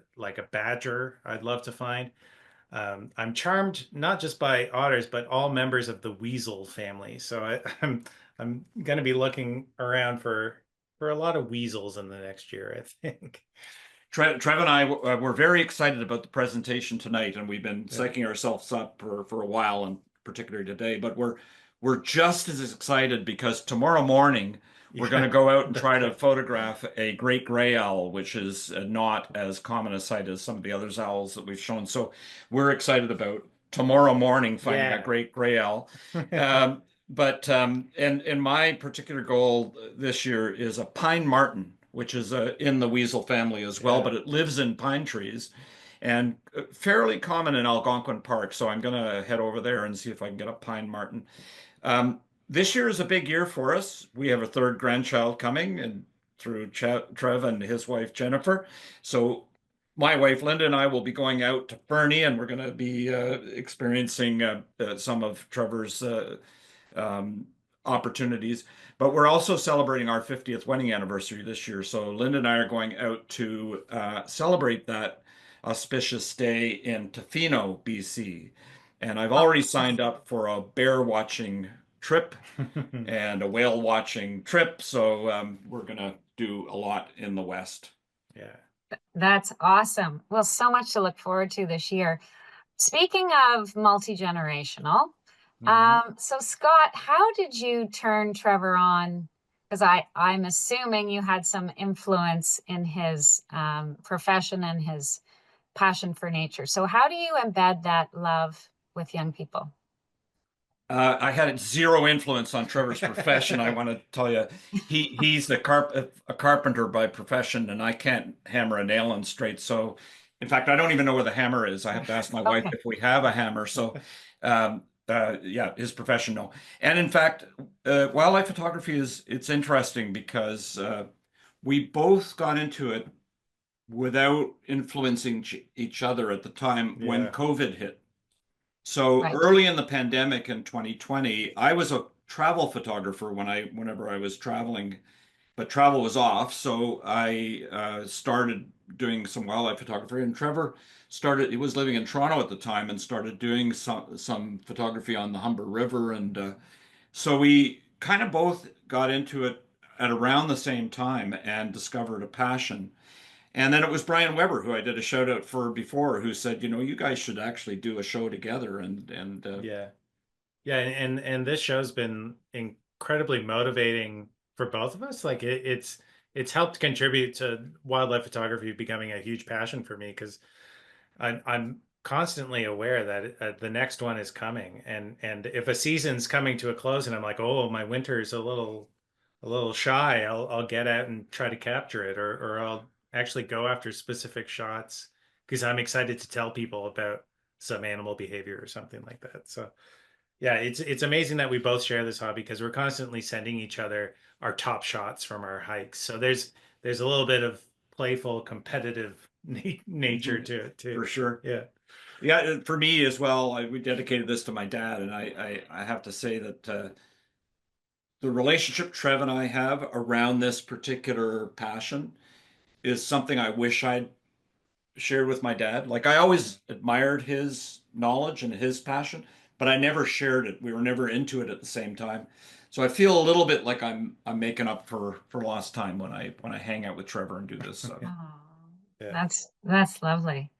B: badger I'd love to find. I'm charmed not just by otters, but all members of the weasel family. So I'm going to be looking around for a lot of weasels in the next year, I think.
C: Trev and I were very excited about the presentation tonight, and we've been psyching ourselves up for a while, and particularly today. But we're just as excited because tomorrow morning we're going to go out and try to photograph a great gray owl, which is not as common a sight as some of the other owls that we've shown. So we're excited about tomorrow morning finding a great gray owl. And my particular goal this year is a pine marten, which is in the weasel family as well, but it lives in pine trees and fairly common in Algonquin Park. So I'm going to head over there and see if I can get a pine marten. This year is a big year for us. We have a third grandchild coming, and through Trev and his wife Jennifer. So my wife Linda and I will be going out to Fernie, and we're going to be experiencing some of Trevor's opportunities. But we're also celebrating our 50th wedding anniversary this year. So Linda and I are going out to celebrate that auspicious day in Tofino, BC. And I've already signed up for a bear watching trip and a whale watching trip. So we're going to do a lot in the West.
B: Yeah.
A: That's awesome. Well, so much to look forward to this year. Speaking of multi-generational, so Scott, how did you turn Trevor on? Because I'm assuming you had some influence in his profession and his passion for nature. So how do you embed that love with young people?
C: I had zero influence on Trevor's profession. I want to tell you, he's a carpenter by profession, and I can't hammer a nail in straight. So, in fact, I don't even know where the hammer is. I have to ask my wife if we have a hammer. So, yeah, his profession, no. And in fact, wildlife photography it's interesting because we both got into it without influencing each other at the time when COVID hit. So early in the pandemic in 2020, I was a travel photographer whenever I was traveling, but travel was off. So I started doing some wildlife photography, and Trevor he was living in Toronto at the time and started doing some photography on the Humber River. And so we kind of both got into it at around the same time and discovered a passion. And then it was Brian Weber, who I did a shout out for before, who said, you guys should actually do a show together. And
B: and this show's been incredibly motivating for both of us. Like it's helped contribute to wildlife photography becoming a huge passion for me, because I'm constantly aware that the next one is coming, and if a season's coming to a close and I'm like, oh, my winter's a little shy, I'll get out and try to capture it, or I'll actually go after specific shots because I'm excited to tell people about some animal behavior or something like that. So yeah, it's amazing that we both share this hobby, because we're constantly sending each other our top shots from our hikes. So there's a little bit of playful competitive nature to it too.
C: For sure.
B: Yeah,
C: for me as well. We dedicated this to my dad, and I have to say that the relationship Trev and I have around this particular passion is something I wish I'd shared with my dad. Like I always admired his knowledge and his passion, but I never shared it. We were never into it at the same time. So I feel a little bit like I'm making up for lost time when I hang out with Trevor and do this. So.
A: Oh,
B: Yeah.
A: that's lovely.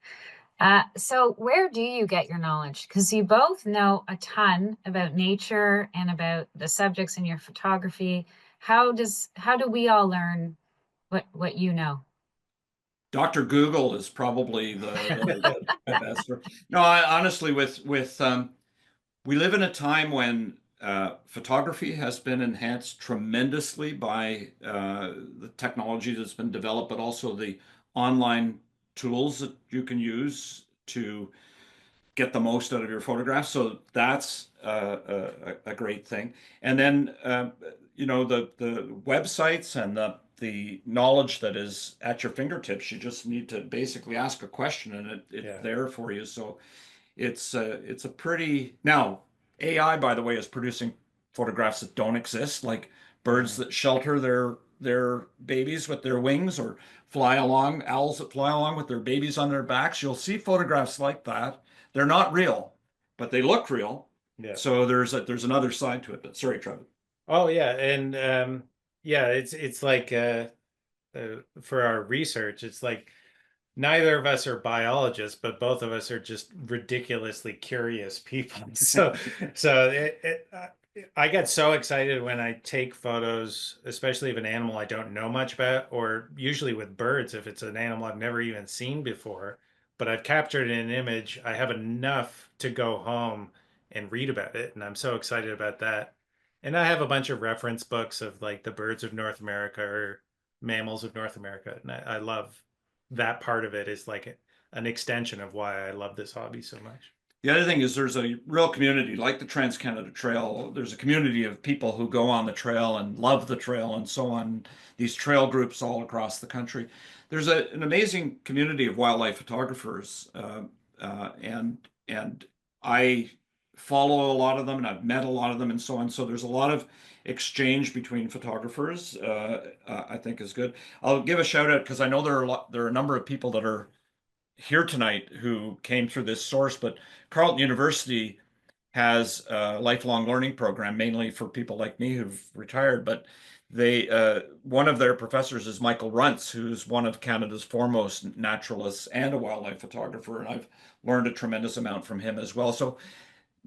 A: So where do you get your knowledge? Because you both know a ton about nature and about the subjects in your photography. How do we all learn what you know?
C: Dr. Google is probably the best. No, honestly, we live in a time when photography has been enhanced tremendously by the technology that's been developed, but also the online tools that you can use to get the most out of your photographs. So that's a great thing. And then the websites and the knowledge that is at your fingertips. You just need to basically ask a question, and it's there for you. So it's a pretty now AI, by the way, is producing photographs that don't exist, like birds that shelter their babies with their wings, or fly along, owls that fly along with their babies on their backs. You'll see photographs like that. They're not real, but they look real.
B: Yeah.
C: So there's another side to it. But sorry, Trevor.
B: Oh yeah, and yeah, it's like for our research, it's like neither of us are biologists, but both of us are just ridiculously curious people. I get so excited when I take photos, especially of an animal I don't know much about, or usually with birds, if it's an animal I've never even seen before, but I've captured an image, I have enough to go home and read about it, and I'm so excited about that. And I have a bunch of reference books of like the birds of North America or mammals of North America, and I love that part of it is like an extension of why I love this hobby so much.
C: The other thing is there's a real community like the Trans-Canada Trail. There's a community of people who go on the trail and love the trail and so on. These trail groups all across the country. There's an amazing community of wildlife photographers, and I follow a lot of them, and I've met a lot of them, and so on. So there's a lot of exchange between photographers. I think is good. I'll give a shout out because I know there are a number of people that are here tonight who came through this source, but Carleton University has a lifelong learning program, mainly for people like me who've retired. But they one of their professors is Michael Runts, who's one of Canada's foremost naturalists and a wildlife photographer, and I've learned a tremendous amount from him as well. So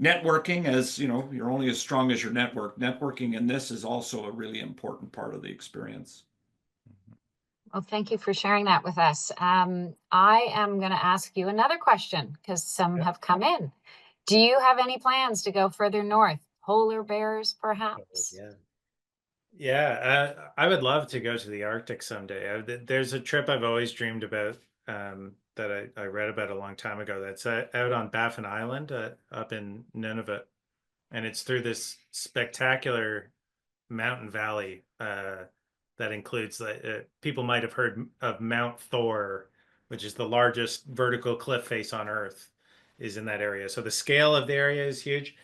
C: networking, as you know, you're only as strong as your network. Networking in this is also a really important part of the experience.
A: Well, thank you for sharing that with us. I am going to ask you another question because some have come in. Do you have any plans to go further north? Polar bears, perhaps?
B: Yeah. Yeah, I would love to go to the Arctic someday. There's a trip I've always dreamed about that I read about a long time ago. That's out on Baffin Island up in Nunavut. And it's through this spectacular mountain valley that includes people might have heard of Mount Thor, which is the largest vertical cliff face on Earth, is in that area. So the scale of the area is huge,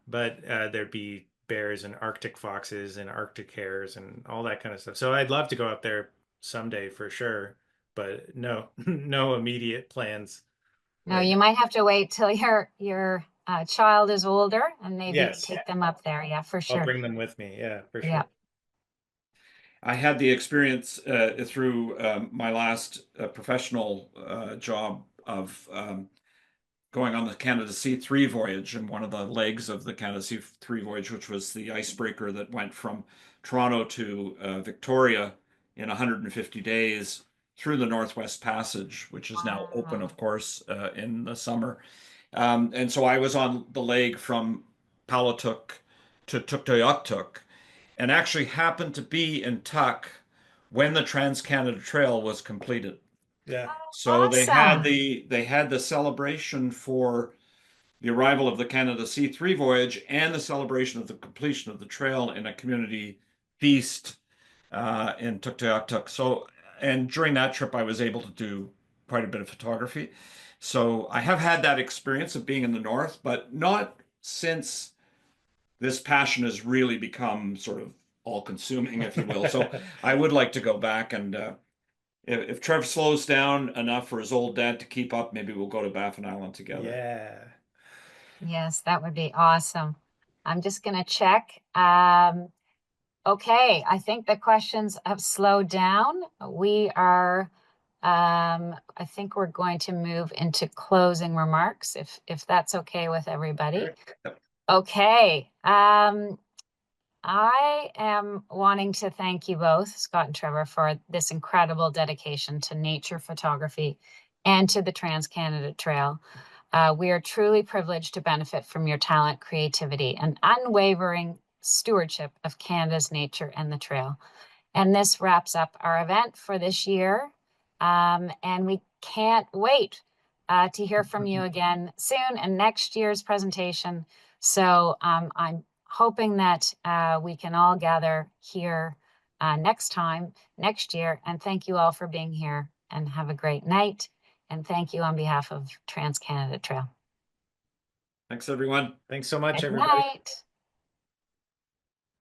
B: but there'd be bears and Arctic foxes and Arctic hares and all that kind of stuff. So I'd love to go up there someday for sure, but no, no immediate plans.
A: No,
B: Right
A: you
B: now.
A: might have to wait till your child is older and maybe
B: Yes,
A: take them up there. Yeah, for
B: I'll
A: sure.
B: bring them with me. Yeah, for
A: Yeah.
B: sure.
C: I had the experience through my last professional job of going on the Canada C3 voyage, and one of the legs of the Canada C3 voyage, which was the icebreaker that went from Toronto to Victoria in 150 days through the Northwest Passage, which is now open, of course, in the summer. And so I was on the leg from Palautuk to Tuktoyaktuk, and actually happened to be in Tuk when the Trans-Canada Trail was completed.
B: Yeah.
C: So
A: Awesome.
C: they had the celebration for the arrival of the Canada C3 voyage and the celebration of the completion of the trail in a community feast in Tuktoyaktuk. So, and during that trip, I was able to do quite a bit of photography. So I have had that experience of being in the north, but not since this passion has really become sort of all-consuming, if you will. So I would like to go back, and if Trev slows down enough for his old dad to keep up, maybe we'll go to Baffin Island together.
B: Yeah.
A: Yes, that would be awesome. I'm just going to check. Okay, I think the questions have slowed down. We are, I think we're going to move into closing remarks, if that's okay with everybody. Okay. I am wanting to thank you both, Scott and Trevor, for this incredible dedication to nature photography and to the Trans-Canada Trail. We are truly privileged to benefit from your talent, creativity, and unwavering stewardship of Canada's nature and the trail. And this wraps up our event for this year. And we can't wait to hear from you again soon in next year's presentation. So I'm hoping that we can all gather here next year. And thank you all for being here, and have a great night. And thank you on behalf of Trans-Canada Trail.
C: Thanks, everyone.
B: Thanks so much,
A: Good
B: everybody.
A: night.